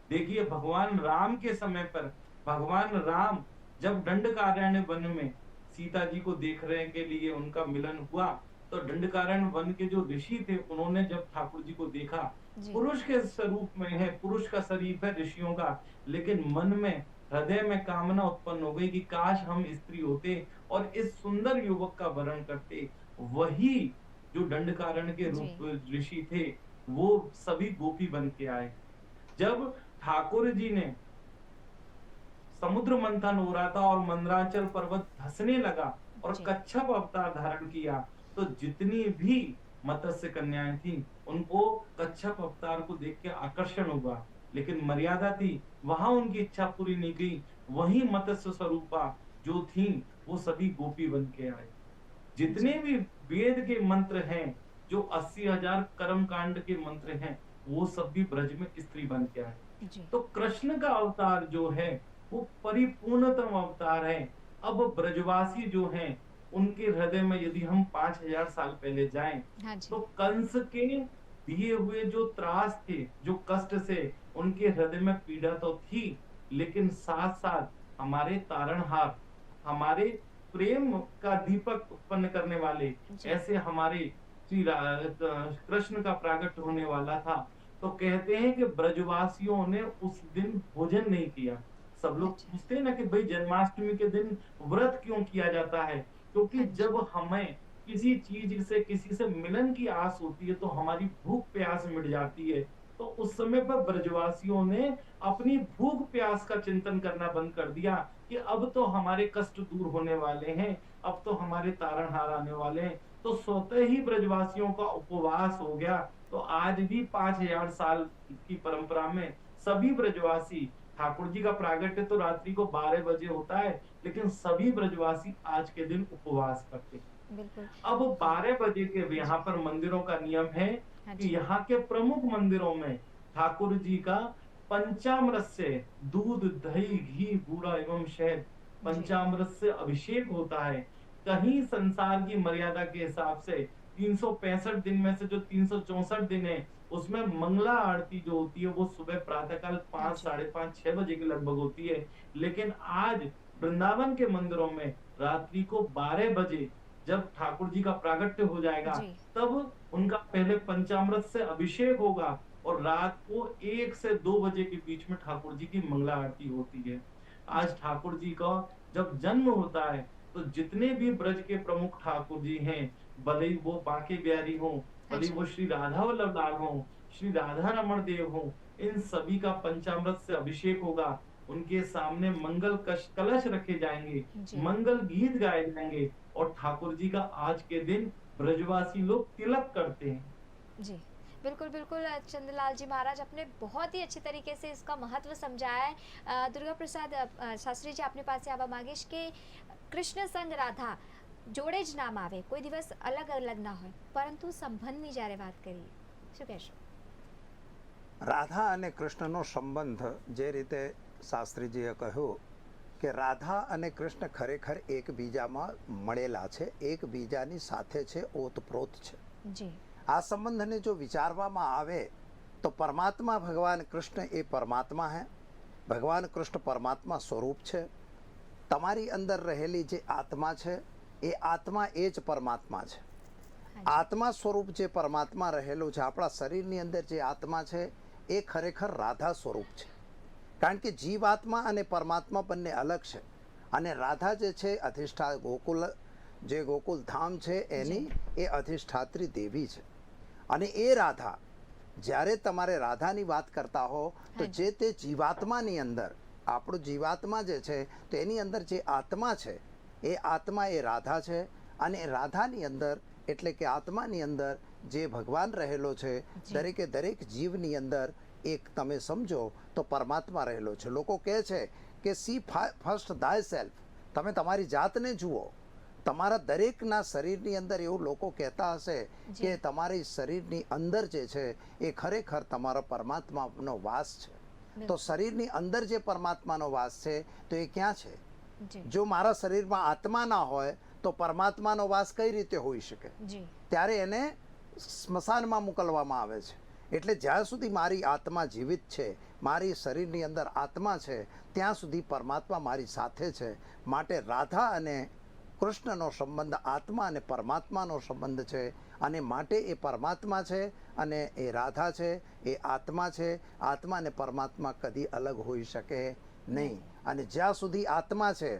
देखिए, भगवान राम के समय पर भगवान राम जब दंडकारण्य वन में सीता जी को देखने के लिए उनका मिलन हुआ, तो दंडकारण्य वन के जो ऋषि थे उन्होंने जब ठाकुर जी को देखा, जी पुरुष के स्वरूप में है, पुरुष का शरीर है ऋषियों का, लेकिन मन में, हृदय में कामना उत्पन्न हो गई कि काश हम स्त्री होते और इस सुंदर युवक का वर्ण करते. वही जो दंडकारण्य के रूप ऋषि थे वो सभी गोपी बन के आए. जब ठाकुर जी ने समुद्र मंथन हो रहा था और मंदराचल पर्वत धंसने लगा और जी। कच्छप अवतार धारण किया, तो जितनी भी मत्स्य कन्याएं थी, उनको कच्छप अवतार को देख के आकर्षण हुआ, लेकिन मर्यादा थी, वहां उनकी इच्छा पूरी नहीं गई। वहीं मत्स्य स्वरूपा जो थी वो सभी गोपी बन के आए। जितने भी वेद के मंत्र हैं, जो 80,000 कर्म कांड के मंत्र हैं, वो सब भी ब्रज में स्त्री बन के आए। जी तो कृष्ण का अवतार जो है वो परिपूर्णतम अवतार है। अब ब्रजवासी जो हैं उनके हृदय में यदि हम 5,000 साल पहले जाएं, हाँ जी तो कंस के दिए हुए जो त्रास थे, जो कष्ट से उनके हृदय में पीड़ा तो थी, लेकिन साथ साथ हमारे तारणहार, हमारे प्रेम का दीपक उत्पन्न करने वाले, जी ऐसे हमारे कृष्ण का प्राकट होने वाला था। तो कहते हैं कि ब्रजवासियों ने उस दिन भोजन नहीं किया। सब लोग अच्छा पूछते हैं ना कि भाई जन्माष्टमी के दिन व्रत क्यों किया जाता है? क्योंकि हाँ जी जब हमें किसी चीज से, किसी से मिलन की आस होती है, तो हमारी भूख प्यास मिट जाती है। तो उस समय पर ब्रजवासियों ने अपनी भूख प्यास का चिंतन करना बंद कर दिया कि अब तो हमारे कष्ट दूर होने वाले हैं, अब तो हमारे तारणहार आने वाले हैं। तो स्वतः ही ब्रजवासियों का उपवास हो गया। तो आज भी 5,000 साल की परंपरा में सभी ब्रजवासी, ठाकुर जी का प्रागट्य तो रात्रि को 12 बजे होता है, लेकिन सभी ब्रजवासी आज के दिन उपवास करते हैं। बिल्कुल अब 12 बजे के यहाँ जी पर मंदिरों का नियम है हाँ कि जी यहाँ के प्रमुख मंदिरों में ठाकुर जी का पंचामृत से, दूध दही घी बूरा एवं शहद, जी पंचामृत से अभिषेक होता है। कहीं संसार की मर्यादा के हिसाब से 365 दिन में से जो 364 दिन है, उसमें मंगला आरती जो होती है वो सुबह प्रातःकाल हाँ 5, जी 5:30, 6 बजे के लगभग होती है। लेकिन आज वृंदावन के मंदिरों में रात्रि को 12 बजे जब ठाकुर जी का प्रागट्य हो जाएगा, जी तब उनका पहले पंचामृत से अभिषेक होगा और रात को 1 से 2 बजे के बीच में ठाकुर जी की मंगला आरती होती है। जी आज ठाकुर जी का जब जन्म होता है, तो जितने भी ब्रज के प्रमुख ठाकुर जी हैं, भले ही वो बांके बिहारी हो, हाँ भले ही जी वो श्री राधा वल्लभ लाल हो, श्री राधा रमण देव हो, इन सभी का पंचामृत से अभिषेक होगा। उनके सामने मंगल कलश रखे जाएंगे, जी मंगल गीत गाए जाएंगे, और ठाकुर जी का आज के दिन ब्रजवासी लोग तिलक करते हैं। जी बिल्कुल बिल्कुल चंद्रलाल जी महाराज आपने बहुत ही अच्छी तरीके से इसका महत्व समझाया है। दुर्गा प्रसाद शास्त्री जी आपने पास आवा मांगीश કે કૃષ્ણ સંગ રાધા જોડે જ નામ આવે, કોઈ દિવસ અલગ અલગ ના હોય, પરંતુ સંબંધની જ્યારે વાત કરીએ શું કહેશો? રાધા અને કૃષ્ણનો સંબંધ જે રીતે શાસ્ત્રીજીએ કહ્યું કે રાધા અને કૃષ્ણ ખરેખર એકબીજામાં મળેલા છે, એકબીજાની સાથે છે, ઓતપ્રોત છે. જી આ સંબંધને જો વિચારવામાં આવે તો પરમાત્મા ભગવાન કૃષ્ણ એ પરમાત્મા હે, ભગવાન કૃષ્ણ પરમાત્મા સ્વરૂપ છે. તમારી અંદર રહેલી જે આત્મા છે એ આત્મા એ જ પરમાત્મા છે. हाँ जी આત્મા સ્વરૂપ જે પરમાત્મા રહેલું છે, આપણા શરીરની અંદર જે આત્મા છે એ ખરેખર રાધા સ્વરૂપ છે. કારણ કે જીવાત્મા અને પરમાત્મા બંને અલગ છે. અને રાધા જે છે અધિષ્ઠા ગોકુલ, જે ગોકુલ ધામ છે એની એ અધિષ્ઠાત્રી દેવી છે. અને એ રાધા, જ્યારે તમારે રાધાની વાત કરતા હો તો हाँ જે તે જીવાત્માની અંદર, આપણું જીવાત્મા જે છે તો એની અંદર જે આત્મા છે એ આત્મા એ રાધા છે. અને રાધાની અંદર એટલે કે આત્માની અંદર જે ભગવાન રહેલો છે, જી. દરેકે દરેક જીવની અંદર એક તમે સમજો તો પરમાત્મા રહેલો છે. લોકો કહે છે કે સી ફર્સ્ટ ધાય સેલ્ફ, તમે તમારી જાતને જુઓ. તમારા દરેકના શરીરની અંદર એવું લોકો કહેતા હશે જી. કે તમારી શરીરની અંદર જે છે એ ખરેખર તમારો પરમાત્માનો વાસ છે. તો શરીરની અંદર જે પરમાત્માનો વાસ છે તો એ ક્યાં છે? જી જો મારા શરીરમાં આત્મા ના હોય તો પરમાત્માનો વાસ કઈ રીતે હોઈ શકે? જી ત્યારે એને સ્મશાનમાં મોકલવામાં આવે છે. એટલે જ્યાં સુધી મારી આત્મા જીવિત છે, મારી શરીરની અંદર આત્મા છે, ત્યાં સુધી પરમાત્મા મારી સાથે છે. માટે રાધા અને કૃષ્ણનો સંબંધ આત્મા અને પરમાત્માનો સંબંધ છે. અને માટે એ પરમાત્મા છે અને એ રાધા છે, એ આત્મા છે. આત્મા અને પરમાત્મા કદી અલગ હોઈ શકે નહીં. અને જ્યાં સુધી આત્મા છે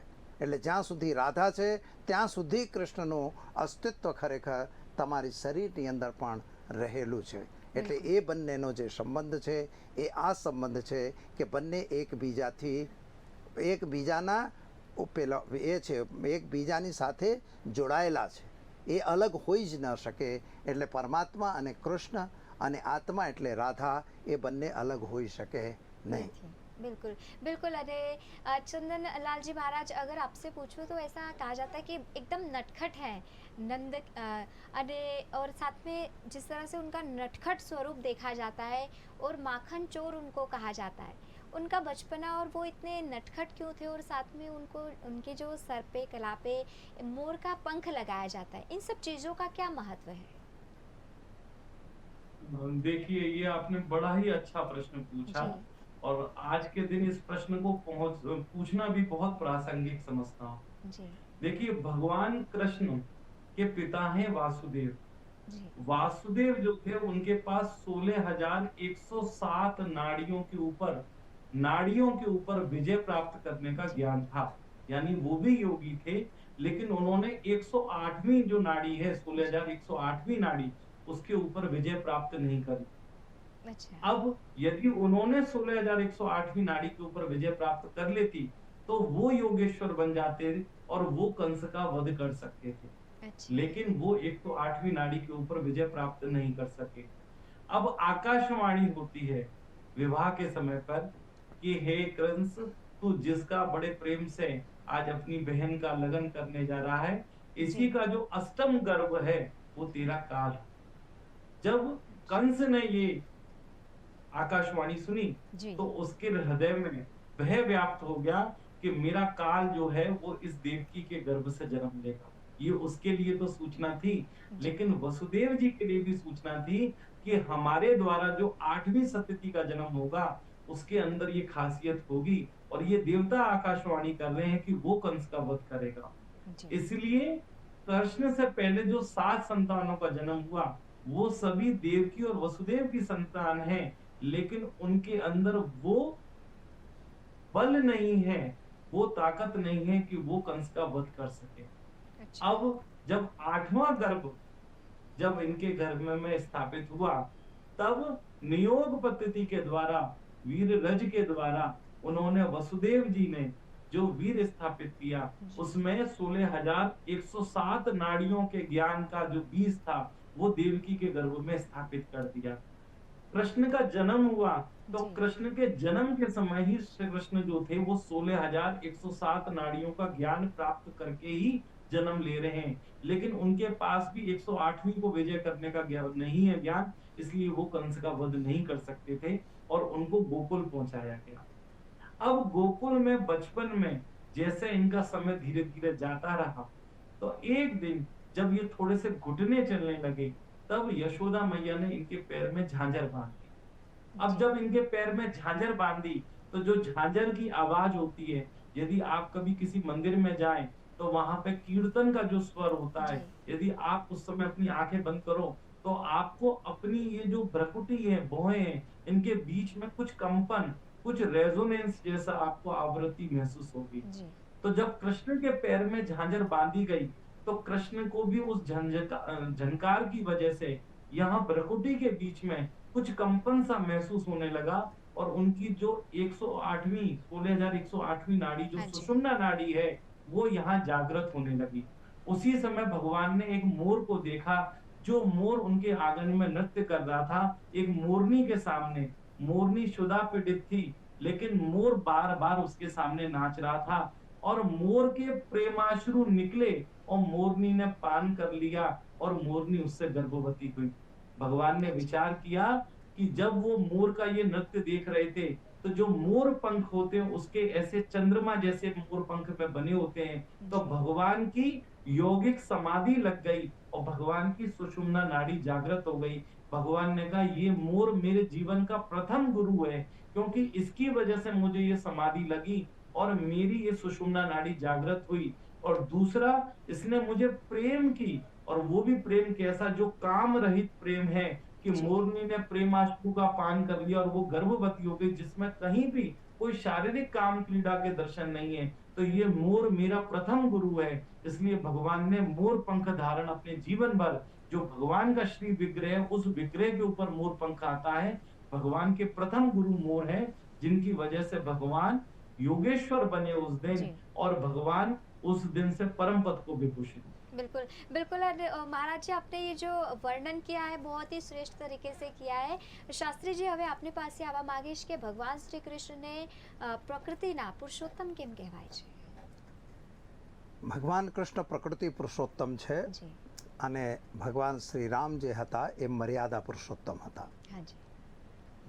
એટલે જ્યાં સુધી રાધા છે ત્યાં સુધી કૃષ્ણનું અસ્તિત્વ ખરેખર તમારી શરીરની અંદર પણ રહેલું છે. એટલે એ બંનેનો જે સંબંધ છે એ આ સંબંધ છે કે બંને એકબીજાના પેલા એ છે, એકબીજાની સાથે જોડાયેલા છે. એ અલગ હોઈ જ ન શકે. એટલે પરમાત્મા અને કૃષ્ણ અને આત્મા એટલે રાધા એ બંને અલગ હોઈ શકે નહીં. नहीं, बिल्कुल बिल्कुल। अरे चंदन लाल जी महाराज, अगर आपसे पूछूं तो ऐसा कहा जाता है कि एकदम नटखट है नंद, अरे और साथ में जिस तरह से उनका नटखट स्वरूप देखा जाता है और माखन चोर उनको कहा जाता है, उनका बचपना और वो इतने नटखट क्यों थे, और साथ में उनको उनके जो सर पे कला पे मोर का पंख लगाया जाता है, इन सब चीज़ों का क्या महत्व है? देखिए, ये आपने बड़ा ही अच्छा प्रश्न पूछा जी और आज के दिन इस प्रश्न को पूछना भी बहुत प्रासंगिक समझता हूँ। जी देखिए, भगवान कृष्ण के पिता हैं वासुदेव। जी वासुदेव जो थे उनके पास 16,107 नाड़ियों के ऊपर विजय प्राप्त करने का ज्ञान था। यानी वो भी योगी थे, लेकिन उन्होंने 108वीं जो नाड़ी है, 16,108वीं नाड़ी, उसके ऊपर विजय प्राप्त नहीं करी। अच्छा अब यदि उन्होंने 16,108वीं नाड़ी के ऊपर विजय प्राप्त कर लेती तो वो योगेश्वर बन जाते और वो कंस का वध कर सकते थे, अच्छा लेकिन वो 108वीं नाड़ी के ऊपर विजय प्राप्त नहीं कर सके। अब आकाशवाणी होती है विवाह के समय पर कि हे कंस, तू जिसका बड़े प्रेम से आज अपनी बहन का लगन करने जा रहा है, इसी जी का जो अष्टम गर्भ है वो तेरा काल है। जब कंस ने ये आकाशवाणी सुनी जी तो उसके हृदय में भय व्याप्त हो गया कि मेरा काल जो है वो इस देवकी के गर्भ से जन्म लेगा। ये उसके लिए तो सूचना थी, जी लेकिन वसुदेव जी के लिए भी सूचना थी कि हमारे द्वारा जो 8वीं सतति का जन्म होगा उसके अंदर ये खासियत होगी और ये देवता आकाशवाणी कर रहे हैं कि वो कंस का वध करेगा। जी इसलिए कृष्ण से पहले जो 7 संतानों का जन्म हुआ वो सभी देवकी और वसुदेव की संतान हैं, लेकिन उनके अंदर वो बल नहीं है, वो ताकत नहीं है कि वो कंस का वध कर सके। अच्छा अब जब 8वां गर्भ जब इनके गर्भ में स्थापित हुआ, तब नियोग पद्धति के द्वारा, वीर रज के द्वारा उन्होंने वसुदेव जी ने जो वीर स्थापित किया जी उसमें 16,107 नाड़ियों के ज्ञान का जो बीज था वो देवकी के गर्भ में स्थापित कर दिया। कृष्ण का जन्म हुआ तो जी कृष्ण के जन्म के समय ही श्री कृष्ण जो थे वो 16,107 नाड़ियों का ज्ञान प्राप्त करके ही जन्म ले रहे हैं, लेकिन उनके पास भी 108वीं को विजय करने का ज्ञान नहीं है ज्ञान, इसलिए वो कंस का वध नहीं कर सकते थे और उनको गोकुल पहुंचाया गया। अब गोकुल में बचपन में जैसे इनका समय धीरे धीरे जाता रहा तो एक दिन जब ये थोड़े से घुटने चलने लगे तब यशोदा मैया ने इनके पैर में झांझर बांध दी। अब जी जब इनके पैर में झांझर बांधी तो जो झांझर की आवाज होती है, यदि आप कभी किसी मंदिर में जाएं तो वहां पे कीर्तन का जो स्वर होता है, जी यदि आप उस समय अपनी आंखें बंद करो तो आपको अपनी ये जो भ्रकुटी है, भौहें हैं, इनके बीच में कुछ कंपन, कुछ रेजोनेंस जैसा आपको आवृत्ति महसूस होगी। जी तो जब कृष्ण के पैर में झांझर बांधी गई तो कृष्ण को भी उस झनकार की वजह से यहाँ भ्रकुटी के बीच में कुछ कंपन सा महसूस होने लगा और उनकी जो 108वीं 16,108वीं नाड़ी जो हाँ जी सुषुम्ना नाड़ी है वो यहाँ जागृत होने लगी। उसी समय भगवान ने एक मोर को देखा, जो मोर उनके आंगन में नृत्य कर रहा था। एक मोरनी के सामने, मोरनी शुदा पीड़ित थी, लेकिन मोर बार बार उसके सामने नाच रहा था और मोर के प्रेमाश्रु निकले और मोरनी ने पान कर लिया और मोरनी उससे गर्भवती हुई। भगवान ने अच्छा विचार किया कि जब वो मोर का ये नृत्य देख रहे थे तो जो मोर पंख होते हैं उसके ऐसे चंद्रमा जैसे मोर पंख पे बने होते हैं, तो जी भगवान की यौगिक समाधि लग गई और भगवान की सुषुम्ना नाड़ी जागृत हो गई। भगवान ने कहा ये मोर मेरे जीवन का प्रथम गुरु है, क्योंकि इसकी वजह से मुझे ये समाधि लगी और मेरी ये सुषुम्ना नाड़ी जागृत हुई। और दूसरा, इसने मुझे प्रेम की, और वो भी प्रेम कैसा, जो काम रहित प्रेम है कि जी मोरनी ने प्रेमाश्रु का पान कर लिया और वो गर्भवती हो गई, जिसमें कहीं भी कोई शारीरिक काम क्रीड़ा के दर्शन नहीं है। तो ये मोर मेरा प्रथम गुरु है, इसलिए भगवान ने मोर पंख धारण अपने जीवन भर, जो भगवान का श्री विग्रह है उस विग्रह के ऊपर मोर पंख आता है। भगवान के प्रथम गुरु मोर है, जिनकी वजह से भगवान योगेश्वर बने उस दिन जी और भगवान उस दिन से परम पद को विभूषित। बिल्कुल बिल्कुल। और महाराज जी, आपने ये जो वर्णन किया है बहुत ही श्रेष्ठ तरीके से किया है। શાસ્ત્રી જી, હવે આપની પાસે આવવા માંગીશ કે ભગવાન શ્રી કૃષ્ણને પ્રકૃતિના પુરુષોત્તમ કેમ કહેવાય છે? ભગવાન કૃષ્ણ પ્રકૃતિ પુરુષોત્તમ છે જી અને ભગવાન શ્રી રામ જે હતા એ મર્યાદા પુરુષોત્તમ હતા. હા જી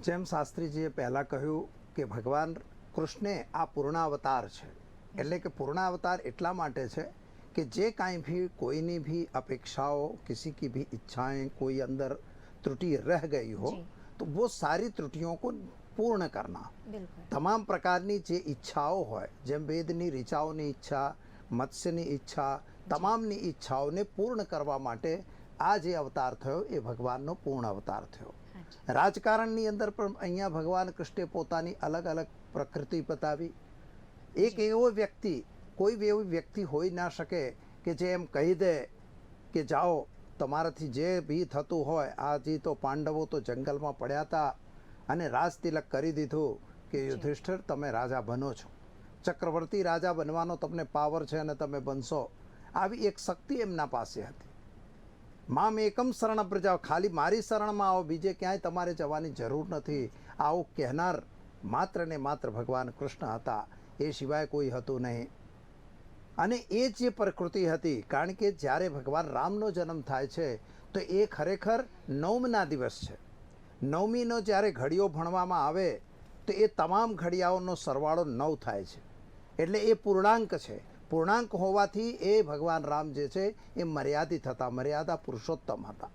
જેમ શાસ્ત્રીજીએ પહેલાં કહ્યું કે ભગવાન કૃષ્ણે આ પૂર્ણાવતાર છે, એટલે કે પૂર્ણાવતાર એટલા માટે છે कि जे काई भी कोई भी अपेक्षाओं, किसी की भी इच्छाएं, कोई अंदर त्रुटि रह गई हो तो वो सारी त्रुटियों को पूर्ण करना. તમામ પ્રકારની જે ઈચ્છાઓ હોય, જેમ વેદની ઋચાઓની ઈચ્છા, મત્સ્યની ઈચ્છા, તમામની ઈચ્છાઓને પૂર્ણ કરવા માટે આ જે અવતાર થયો એ ભગવાનનો પૂર્ણ અવતાર થયો. રાજકારણની અંદર પણ અહીંયા ભગવાન કૃષ્ણે પોતાની અલગ અલગ પ્રકૃતિ બતાવી. એક એવો વ્યક્તિ, કોઈ બી એવી વ્યક્તિ હોઈ ના શકે કે જે એમ કહી દે કે જાઓ તમારાથી જે બી થતું હોય, આજે તો પાંડવો તો જંગલમાં પડ્યા હતા અને રાજ તિલક કરી દીધું કે યુધિષ્ઠિર તમે રાજા બનો છો, ચક્રવર્તી રાજા બનવાનો તમને પાવર છે અને તમે બનશો. આવી એક શક્તિ એમના પાસે હતી. મામ એકમ શરણ પ્રજા, ખાલી મારી શરણમાં આવો, બીજે ક્યાંય તમારે જવાની જરૂર નથી, આવું કહેનાર માત્ર ને માત્ર ભગવાન કૃષ્ણ હતા, એ સિવાય કોઈ હતું નહીં. અને એ જ પ્રકૃતિ હતી, કારણ કે જ્યારે ભગવાન રામનો જન્મ થાય છે તો એ ખરેખર નવમના દિવસ છે. નવમીનો જ્યારે ઘડીઓ ભણવામાં આવે તો એ તમામ ઘડિયાઓનો સરવાળો 9 થાય છે, એટલે એ પૂર્ણાંક છે. પૂર્ણાંક હોવાથી એ ભગવાન રામ જે છે એ મર્યાદિત હતા, મર્યાદા પુરુષોત્તમ હતા.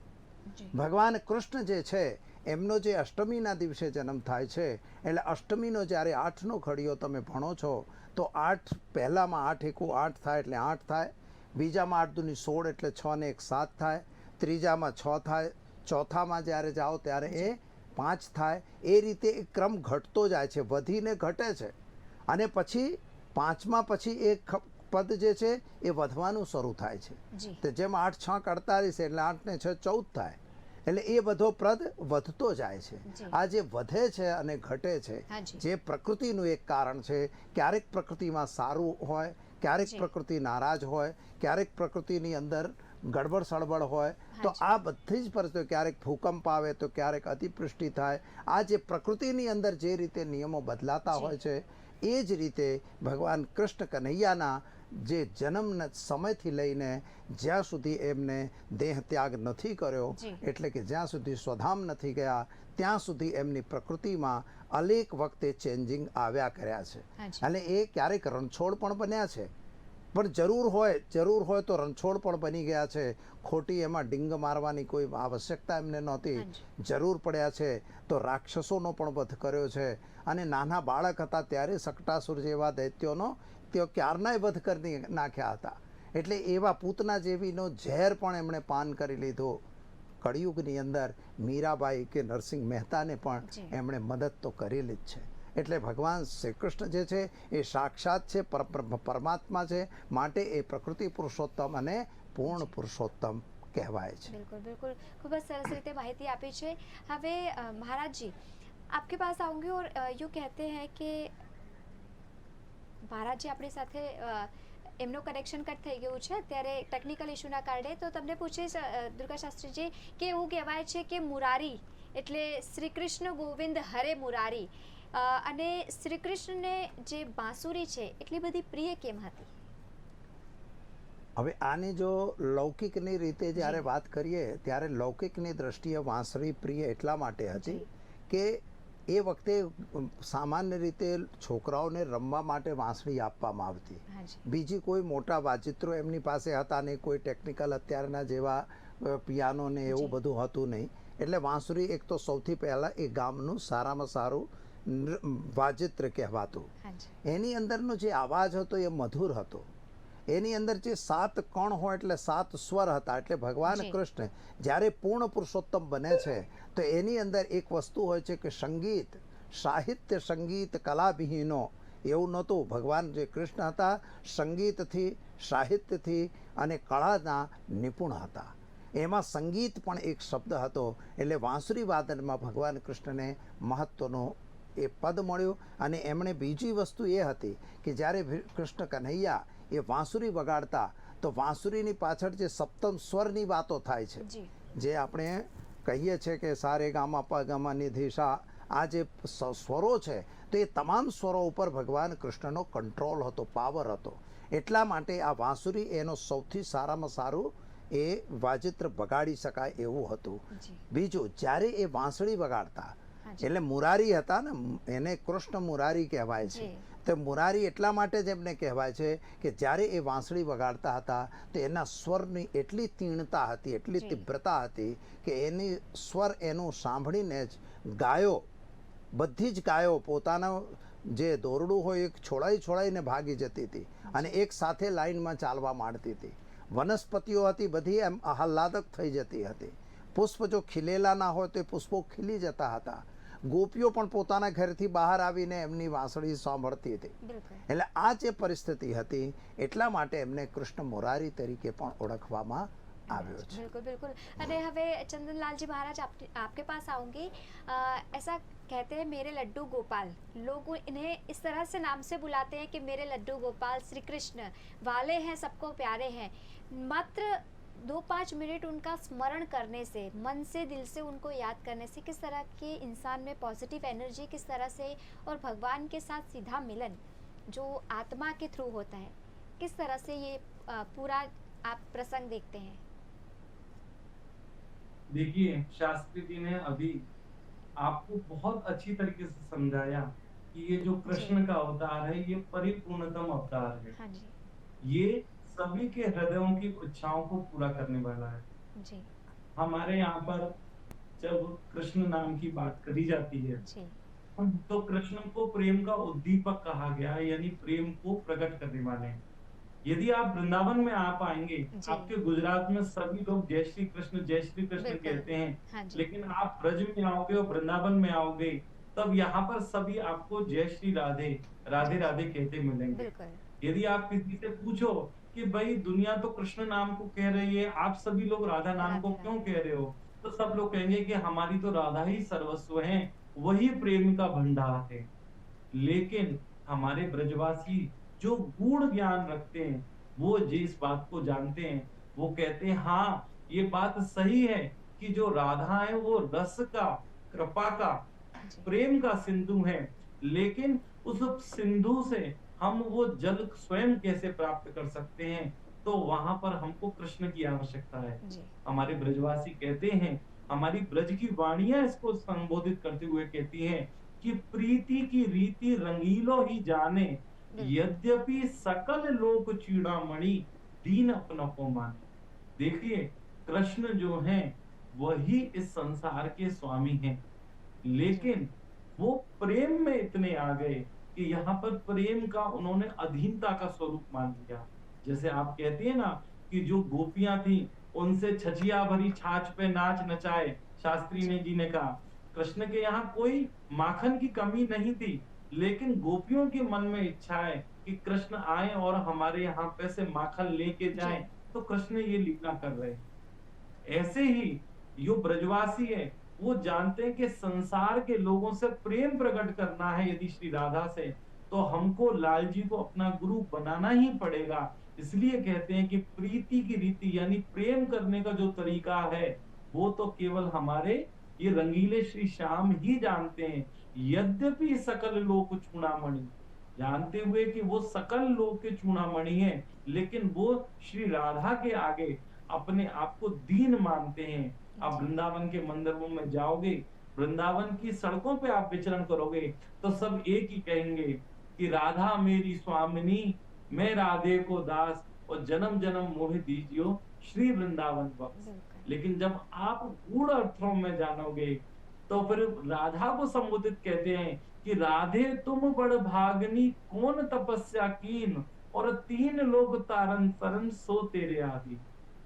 ભગવાન કૃષ્ણ જે છે એમનો જે અષ્ટમીના દિવસે જન્મ થાય છે, એટલે અષ્ટમીનો જ્યારે 8નો ઘડીઓ તમે ભણો છો તો 8 પહેલામાં 8 એકુ 8 થાય એટલે 8 થાય, બીજામાં 8 દુની 16 એટલે 6 ને 1 7 થાય, ત્રીજામાં 6 થાય, ચોથામાં જ્યારે જાઓ ત્યારે એ 5 થાય. એ રીતે એ ક્રમ ઘટતો જાય છે, વધીને ઘટે છે. અને પછી 5મા પછી એક પદ જે છે એ વધવાનું શરૂ થાય છે. તો જેમ 8 6 48 એટલે 8 ને 6 14 થાય, એટલે એ બધો પદ વધતો જાય છે. આ જે વધે છે અને ઘટે છે, જે પ્રકૃતિનું એક કારણ છે. ક્યારેક પ્રકૃતિમાં સારું હોય, ક્યારેક પ્રકૃતિ નારાજ હોય, ક્યારેક પ્રકૃતિની અંદર ગડબડ સળબડ હોય, તો આ બધી જ પરિસ્થિતિઓ, ક્યારેક ભૂકંપ આવે તો ક્યારેક અતિવૃષ્ટિ થાય. આ જે પ્રકૃતિની અંદર જે રીતે નિયમો બદલાતા હોય છે, એ જ રીતે ભગવાન કૃષ્ણ કનૈયાના જે જન્મના સમયથી લઈને જ્યાં સુધી એમને દેહ ત્યાગ નથી કર્યો, એટલે કે જ્યાં સુધી સ્વધામ નથી ગયા, ત્યાં સુધી એમની પ્રકૃતિમાં અનેક વખતે ચેન્જિંગ આવ્યા કર્યા છે. અને એ ક્યારેક રણછોડ પણ બન્યા છે, પણ જરૂર હોય તો રણછોડ પણ બની ગયા છે. ખોટી એમાં ડીંગ મારવાની કોઈ આવશ્યકતા એમને નહોતી. જરૂર પડ્યા છે તો રાક્ષસોનો પણ વધ કર્યો છે. અને નાના બાળક હતા ત્યારે સકટાસુર જેવા દૈત્યોનો તેઓ ક્યારનાય વધ કરી નાખ્યા હતા. એટલે એવા પૂતના જેવીનો ઝેર પણ એમણે પાન કરી લીધો. કળિયુગની અંદર મીરાબાઈ કે નરસિંહ મહેતાને પણ એમણે મદદ તો કરેલી જ છે. એટલે ભગવાન શ્રી કૃષ્ણ જે છે એ સાક્ષાત છે, પરમાત્મા છે, માટે એ પ્રકૃતિ પુરુષોત્તમ અને પૂર્ણ પુરુષોત્તમ કહેવાય છે. બિલકુલ બિલકુલ, ખૂબ જ સરસ રીતે માહિતી આપી છે. હવે महाराज जी, आपके पास आऊंगी और यूँ कहते हैं कि महाराज जी આપણી સાથે એમનો કનેક્શન કટ થઈ ગયું છે અત્યારે ટેકનિકલ ઇશ્યુના કારણે. તો તમને પૂછીશ દુર્ગા શાસ્ત્રીજી કે એવું કહેવાય છે કે મુરારી એટલે શ્રી કૃષ્ણ ગોવિંદ હરે મુરારી, અને શ્રી કૃષ્ણને જે બાંસુરી છે એટલી બધી પ્રિય કેમ હતી? હવે આની જો લૌકિકની રીતે જ્યારે વાત કરીએ ત્યારે લૌકિકની દ્રષ્ટિએ વાંસળી પ્રિય એટલા માટે હતી કે એ વખતે સામાન્ય રીતે છોકરાઓને રમવા માટે વાંસળી આપવામાં આવતી. બીજી કોઈ મોટા વાજિત્રો એમની પાસે હતા નહીં, કોઈ ટેકનિકલ અત્યારના જેવા પિયાનો ને એવું બધું હતું નહીં. એટલે વાંસળી એક તો સૌથી પહેલાં એ ગામનું સારામાં સારું વાજિત્ર કહેવાતું. એની અંદરનો જે અવાજ હતો એ મધુર હતો. એની અંદર જે 7 કણ હોય એટલે 7 સ્વર હતા. એટલે ભગવાન કૃષ્ણ જ્યારે પૂર્ણ પુરુષોત્તમ બને છે તો એની અંદર એક વસ્તુ હોય છે કે સંગીત, સાહિત્ય, સંગીત કલાવિહીનો એવું નહોતું. ભગવાન જે કૃષ્ણ હતા સંગીતથી, સાહિત્યથી અને કળાના નિપુણ હતા. એમાં સંગીત પણ એક શબ્દ હતો. એટલે વાંસળી વાદનમાં ભગવાન કૃષ્ણને મહત્વનો એ પદ મળ્યું. અને એમણે બીજી વસ્તુ એ હતી કે જ્યારે કૃષ્ણ કન્હૈયા એ વાંસળી વગાડતા તો વાંસુરીની પાછળ જે સપ્તમ સ્વરની વાતો થાય છે, જી જે આપણે કહીએ છીએ કે સારે ગામા પા ગામા નિધિ સા, આ જે સ્વરો છે તો એ તમામ સ્વરો ઉપર ભગવાન કૃષ્ણનો કંટ્રોલ હતો, પાવર હતો. એટલા માટે આ વાંસુરી એનો સૌથી સારામાં સારું એ વાજિત્ર વગાડી શકાય એવું હતું. જી બીજું, જ્યારે એ વાંસળી વગાડતા હાજી એટલે મુરારી હતા ને, એને કૃષ્ણ મુરારી કહેવાય છે. જી તો મુરારી એટલા માટે જ એમને કહેવાય છે કે જ્યારે એ વાંસળી વગાડતા હતા તો એના સ્વરની એટલી તીવ્રતા હતી, એટલી જી. તીવ્રતા હતી કે એની સ્વર એનું સાંભળીને જ ગાયો, બધી જ ગાયો પોતાના જે દોરડું હોય એક છોડાઈને ભાગી જતી હતી અને એક સાથે લાઈનમાં ચાલવા માંડતી હતી. વનસ્પતિઓ હતી બધી એમ આહલાદક થઈ જતી હતી. પુષ્પ જો ખીલેલા ના હોય તો એ પુષ્પો ખીલી જતા હતા. ગોપીઓ પણ પોતાના ઘરથી બહાર આવીને એમની વાંસળી સાંભળતી હતી. બિલકુલ એટલે આ જે પરિસ્થિતિ હતી એટલા માટે એમને કૃષ્ણ મુરારી તરીકે પણ ઓળખવામાં આવ્યો છે. बिल्कुल बिल्कुल. अरे हवे चंदनलाल जी महाराज आपके पास आऊंगी. ऐसा कहते हैं मेरे लड्डू गोपाल, लोग इन्हें इस तरह से नाम से बुलाते हैं कि मेरे लड्डू गोपाल श्री कृष्ण वाले हैं, सबको प्यारे हैं. मात्र 2-5 मिनट उनका स्मरण करने से, मन से दिल से उनको याद करने से किस तरह के इंसान में पॉजिटिव एनर्जी, किस तरह से, और भगवान के साथ सीधा मिलन जो आत्मा के थ्रू होता है, किस तरह से ये पूरा आप प्रसंग देखते हैं. देखिए, शास्त्री जी ने अभी आपको बहुत अच्छी तरीके से समझाया कि ये जो कृष्ण का अवतार है ये परिपूर्णतम अवतार है. हाँ जी ये सभी के हृदयों की इच्छाओं को पूरा करने वाला है. जी हमारे यहाँ पर जब कृष्ण नाम की बात करी जाती है जी तो कृष्ण को प्रेम का उद्दीपक कहा गया है, यानी प्रेम को प्रकट करने वाले हैं. यदि आप वृंदावन में आ पाएंगे, जी। आपके गुजरात में सभी लोग जय श्री कृष्ण बिल्कुल। कहते हैं, हाँ जी लेकिन आप ब्रज में आओगे और वृंदावन में आओगे तब यहाँ पर सभी आपको जय श्री राधे राधे राधे कहते मिलेंगे. बिल्कुल यदि आप किसी से पूछो कि भाई दुनिया तो कृष्ण नाम को कह रही है, आप सभी लोग राधा नाम को राधे क्यों राधे। कह रहे हो, तो सब लोग कहेंगे कि हमारी तो राधा ही सर्वस्व है, वही प्रेम का भंडार है. लेकिन हमारे ब्रजवासी जो गूढ़ ज्ञान रखते हैं वो जिस बात को जानते हैं वो कहते हैं हाँ ये बात सही है कि जो राधा है वो रस का, कृपा का, जी प्रेम का सिंधु है, लेकिन उस सिंधु से हम वो जल स्वयं कैसे प्राप्त कर सकते हैं, तो वहां पर हमको कृष्ण की आवश्यकता है. जी हमारे ब्रजवासी कहते हैं, हमारी ब्रज की वाणियां इसको संबोधित करते हुए कहती हैं कि प्रीति की रीति रंगीलो ही जाने, यद्यपि सकल लोक चूड़ामणि दीन अपना को माने. देखिए, कृष्ण जो हैं वही इस संसार के स्वामी हैं, लेकिन वो प्रेम में इतने आ गए कि यहाँ पर प्रेम का उन्होंने अधीनता का स्वरूप मान लिया. जैसे आप कहते हैं ना कि जो गोपियां थी उनसे छछिया भरी छाछ पे नाच नचाए, शास्त्री ने जी ने कहा. कृष्ण के यहाँ कोई माखन की कमी नहीं थी, लेकिन गोपियों के मन में इच्छा है कि कृष्ण आए और हमारे यहाँ पे से माखन लेके जाएं, तो कृष्ण ये लीला कर रहे हैं. ऐसे ही जो ब्रजवासी है वो जानते हैं कि संसार के लोगों से प्रेम प्रकट करना है यदि श्री राधा से, तो हमको लाल जी को अपना गुरु बनाना ही पड़ेगा. इसलिए कहते हैं कि प्रीति की रीति यानी प्रेम करने का जो तरीका है वो तो केवल हमारे ये रंगीले श्री श्याम ही जानते हैं. यद्यपि सकल लोक चूड़ामणि, जानते हुए कि वो सकल लोक के चूड़ामणि है, लेकिन वो श्री राधा के आगे अपने आप को दीन मानते हैं. आप वृंदावन के मंदिरों में जाओगे, वृंदावन की सड़कों पे आप विचरण करोगे तो सब एक ही कहेंगे कि राधा मेरी स्वामिनी, मैं राधे को दास, और जन्म जन्म मोह दीजियो श्री वृंदावन बख्श. बिल्कुल लेकिन जब आप गूढ़ अर्थों में जानोगे तो फिर राधा को संबोधित कहते हैं कि राधे तुम बड़ भागनी, कौन तपस्या कीन, और तीन लोग तारन तरन सो तेरे आदि.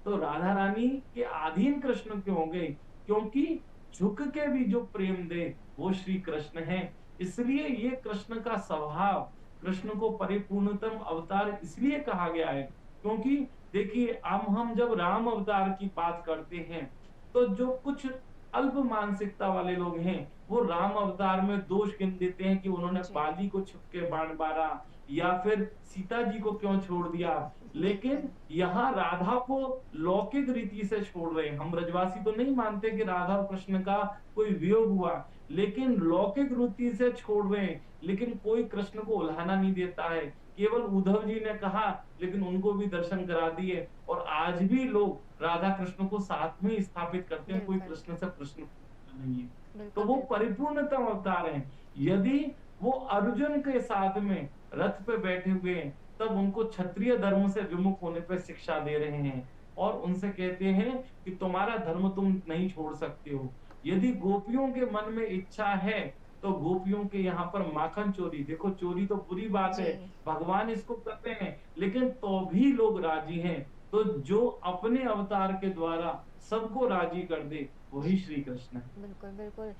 तो राधा रानी के अधीन कृष्ण क्यों हो गए, क्योंकि झुक के भी जो प्रेम दे वो श्री कृष्ण है. इसलिए ये कृष्ण का स्वभाव, कृष्ण को परिपूर्णतम अवतार इसलिए कहा गया है क्योंकि देखिए हम जब राम अवतार की बात करते हैं तो जो कुछ अल्प मानसिकता वाले लोग हैं वो राम अवतार में दोष गिन देते हैं कि उन्होंने बाली को छुप के बाण मारा, या फिर सीता जी को क्यों छोड़ दिया, लेकिन यहाँ राधा को लौकिक रीति से छोड़ रहे हैं। हम ब्रजवासी तो नहीं मानते कि राधा और कृष्ण का कोई वियोग हुआ, लेकिन लौकिक रीति से छोड़ रहे हैं। लेकिन कोई कृष्ण को उल्हाना नहीं देता है। केवल उद्धव जी ने कहा, लेकिन उनको भी दर्शन करा दिए, और आज भी लोग राधा कृष्ण को साथ में स्थापित करते हैं। कोई बिल्कुल। कृष्ण से प्रश्न नहीं है। तो बिल्कुल वो बिल्कुल। परिपूर्णतम अवतार हैं। यदि वो अर्जुन के साथ में रथ पे बैठे हुए हैं, तब उनको क्षत्रिय धर्म से विमुख होने पे शिक्षा दे रहे हैं, और उनसे कहते हैं कि तुम्हारा धर्म तुम नहीं छोड़ सकते हो। यदि गोपियों के मन में इच्छा है, तो गोपियों के यहाँ पर माखन चोरी, देखो चोरी तो बुरी बात है, जी। भगवान इसको करते हैं, लेकिन तो भी लोग राजी हैं। तो जो अपने अवतार के द्वारा सबको राजी कर दे, वही श्री कृष्ण है। बिल्कुल बिल्कुल।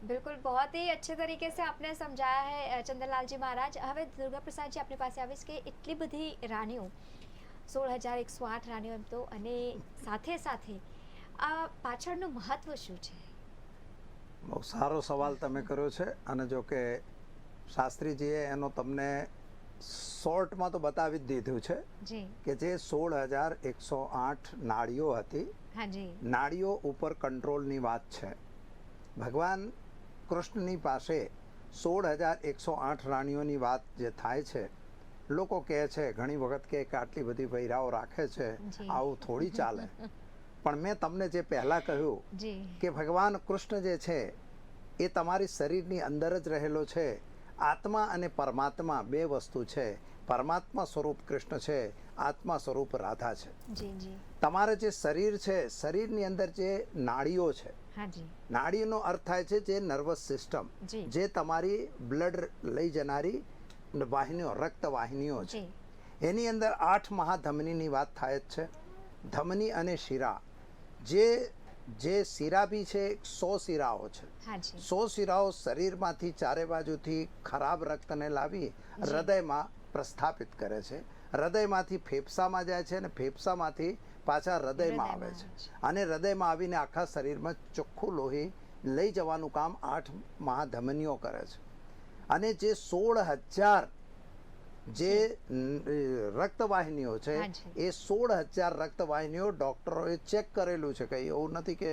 बिल्कुल, बहुत ही अच्छे तरीके से आपने समझाया है ચંદનલાલજી મહારાજ. હવે દુર્ગા પ્રસાદજી આપની પાસે આવીશ કે એટલી બધી રાણીઓ 16,108 રાણીઓ એમ તો, અને સાથે સાથે આ પાછળનું મહત્વ શું છે? બહુ સારો સવાલ તમે કર્યો છે, અને જો કે શાસ્ત્રીજીએ એનો તમને શોર્ટમાં તો બતાવી જ દીધું છે જી. કે જે 16,108 નાડીઓ હતી, હા જી. નાડીઓ ઉપર કંટ્રોલની વાત છે. ભગવાન કૃષ્ણની પાસે 16,108 રાણીઓની વાત જે થાય છે, લોકો કહે છે ઘણી વખત કે આટલી બધી બૈરાઓ રાખે છે, જી. આવું થોડી ચાલે. પણ મેં તમને જે પહેલાં કહ્યું જી. કે ભગવાન કૃષ્ણ જે છે એ તમારી શરીરની અંદર જ રહેલો છે. આત્મા અને પરમાત્મા બે વસ્તુ છે. પરમાત્મા સ્વરૂપ કૃષ્ણ છે, આત્મા સ્વરૂપ રાધા છે. જી જી. તમારે જે શરીર છે, શરીરની અંદર જે નાડીઓ છે, હા જી. નાડીનો અર્થ થાય છે જે નર્વસ સિસ્ટમ, જી. જે તમારી બ્લડ લઈ જનારી વાહિનીઓ, રક્ત વાહિનીઓ છે. જી. એની અંદર 8 મહાધમનીની વાત થાય જ છે. ધમની અને શિરા, જે શિરા બી છે 100 શિરાઓ છે. હા જી. 100 શિરાઓ શરીરમાંથી ચારે બાજુથી ખરાબ રક્તને લાવી હૃદયમાં પ્રસ્થાપિત કરે છે. હૃદયમાંથી ફેફસામાં જાય છે, અને ફેફસામાંથી પાછા હૃદયમાં આવે છે, અને હૃદયમાં આવીને આખા શરીરમાં ચોખ્ખું લોહી લઈ જવાનું કામ 8 મહાધમનીઓ કરે છે. અને જે 16,000 જે રક્તવાહિનીઓ છે, એ 16,000 રક્તવાહિનીઓ ડોક્ટરોએ ચેક કરેલું છે. કંઈ એવું નથી કે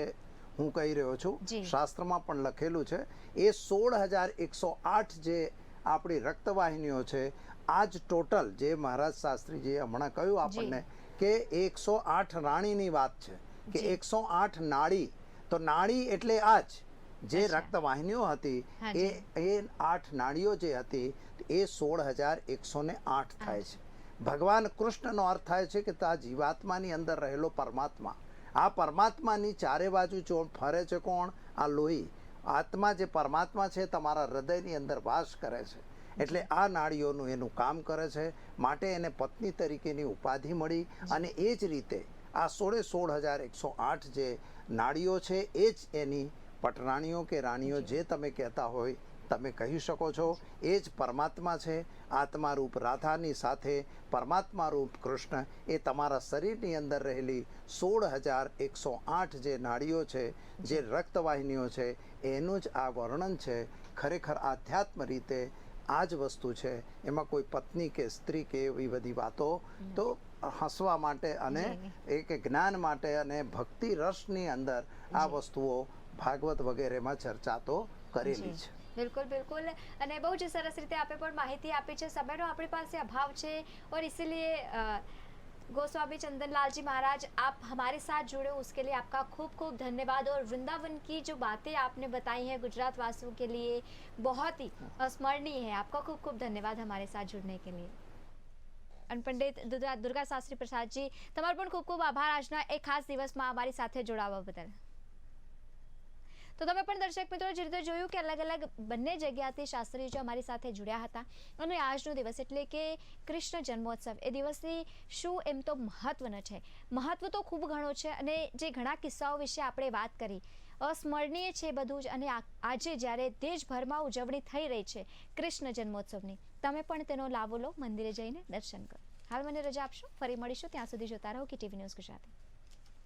હું કહી રહ્યો છું, શાસ્ત્રમાં પણ લખેલું છે. એ 16,108 જે આપણી રક્તવાહિનીઓ છે, આ જ ટોટલ જે મહારાજ શાસ્ત્રીજીએ હમણાં કહ્યું આપણને કે 108 રાણીની વાત છે, કે 108 નાડી. તો નાડી એટલે આ જ જે રક્તવાહિનીઓ હતી, એ 8 નાડીઓ જે હતી એ 16,108 થાય છે. ભગવાન કૃષ્ણનો અર્થ થાય છે કે આ જીવાત્માની અંદર રહેલો પરમાત્મા. આ પરમાત્માની ચારે બાજુ જો ફરે છે કોણ? આ લોહી. આત્મા જે પરમાત્મા છે તમારા હૃદયની અંદર વાસ કરે છે. એટલે આ નાડીઓનું એનું કામ કરે છે. માટે એને પત્ની તરીકેની ઉપાધિ મળી. અને એ જ રીતે આ 16,108 જે નાડીઓ છે, એ જ એની પટરાણીઓ કે રાણીઓ જે તમે કહેતા હોય તમે કહી શકો છો. એ જ પરમાત્મા છે. આત્મા રૂપ રાધાની સાથે પરમાત્મા રૂપ કૃષ્ણ એ તમારા શરીરની અંદર રહેલી 16,108 જે નાડીઓ છે, જે રક્તવાહિનીઓ છે, એનું જ આ વર્ણન છે. ખરેખર આધ્યાત્મ રીતે આ જ વસ્તુ છે. એમાં કોઈ પત્ની કે સ્ત્રી કે એવી બધી વાતો તો હસવા માટે અને એક જ્ઞાન માટે અને ભક્તિ રસની અંદર આ વસ્તુઓ ભાગવત વગેરેમાં ચર્ચા તો કરેલી છે. बिल्कुल बिल्कुल. અને બહુ જ સરસ રીતે આપે પણ માહિતી આપી છે. સમયનો આપણી પાસે અભાવ છે, और इसीलिए गोस्वामी चंदनलाल जी महाराज आप हमारे साथ जुड़े, उसके लिए आपका खूब खूब धन्यवाद. और वृंदावन की जो बातें आपने बताई हैं गुजरात वासियों के लिए बहुत ही स्मरणीय है. आपका खूब खूब धन्यवाद हमारे साथ जुड़ने के लिए. અને પંડિત દુર્ગા શાસ્ત્રી પ્રસાદજી, તમારો પણ ખૂબ ખૂબ આભાર આજના એક ખાસ દિવસમાં અમારી સાથે જોડાવા બદલ. તો તમે પણ દર્શક મિત્રો જે રીતે જોયું કે અલગ અલગ બંને જગ્યાથી શાસ્ત્રીજી અમારી સાથે જોડ્યા હતા. અને આજનો દિવસ એટલે કે કૃષ્ણ જન્મોત્સવ, એ દિવસની શું એમ તો મહત્વનો છે. મહત્વ તો ખૂબ ઘણો છે, અને જે ઘણા કિસ્સાઓ વિશે આપણે વાત કરી, અસ્મરણીય છે બધું જ. અને આજે જ્યારે દેશભરમાં ઉજવણી થઈ રહી છે કૃષ્ણ જન્મોત્સવની, તમે પણ તેનો લાભો લો, મંદિરે જઈને દર્શન કરો. હાલ મને રજા આપશો, ફરી મળીશું. ત્યાં સુધી જોતા રહો કે ટીવી ન્યૂઝ ગુજરાતી.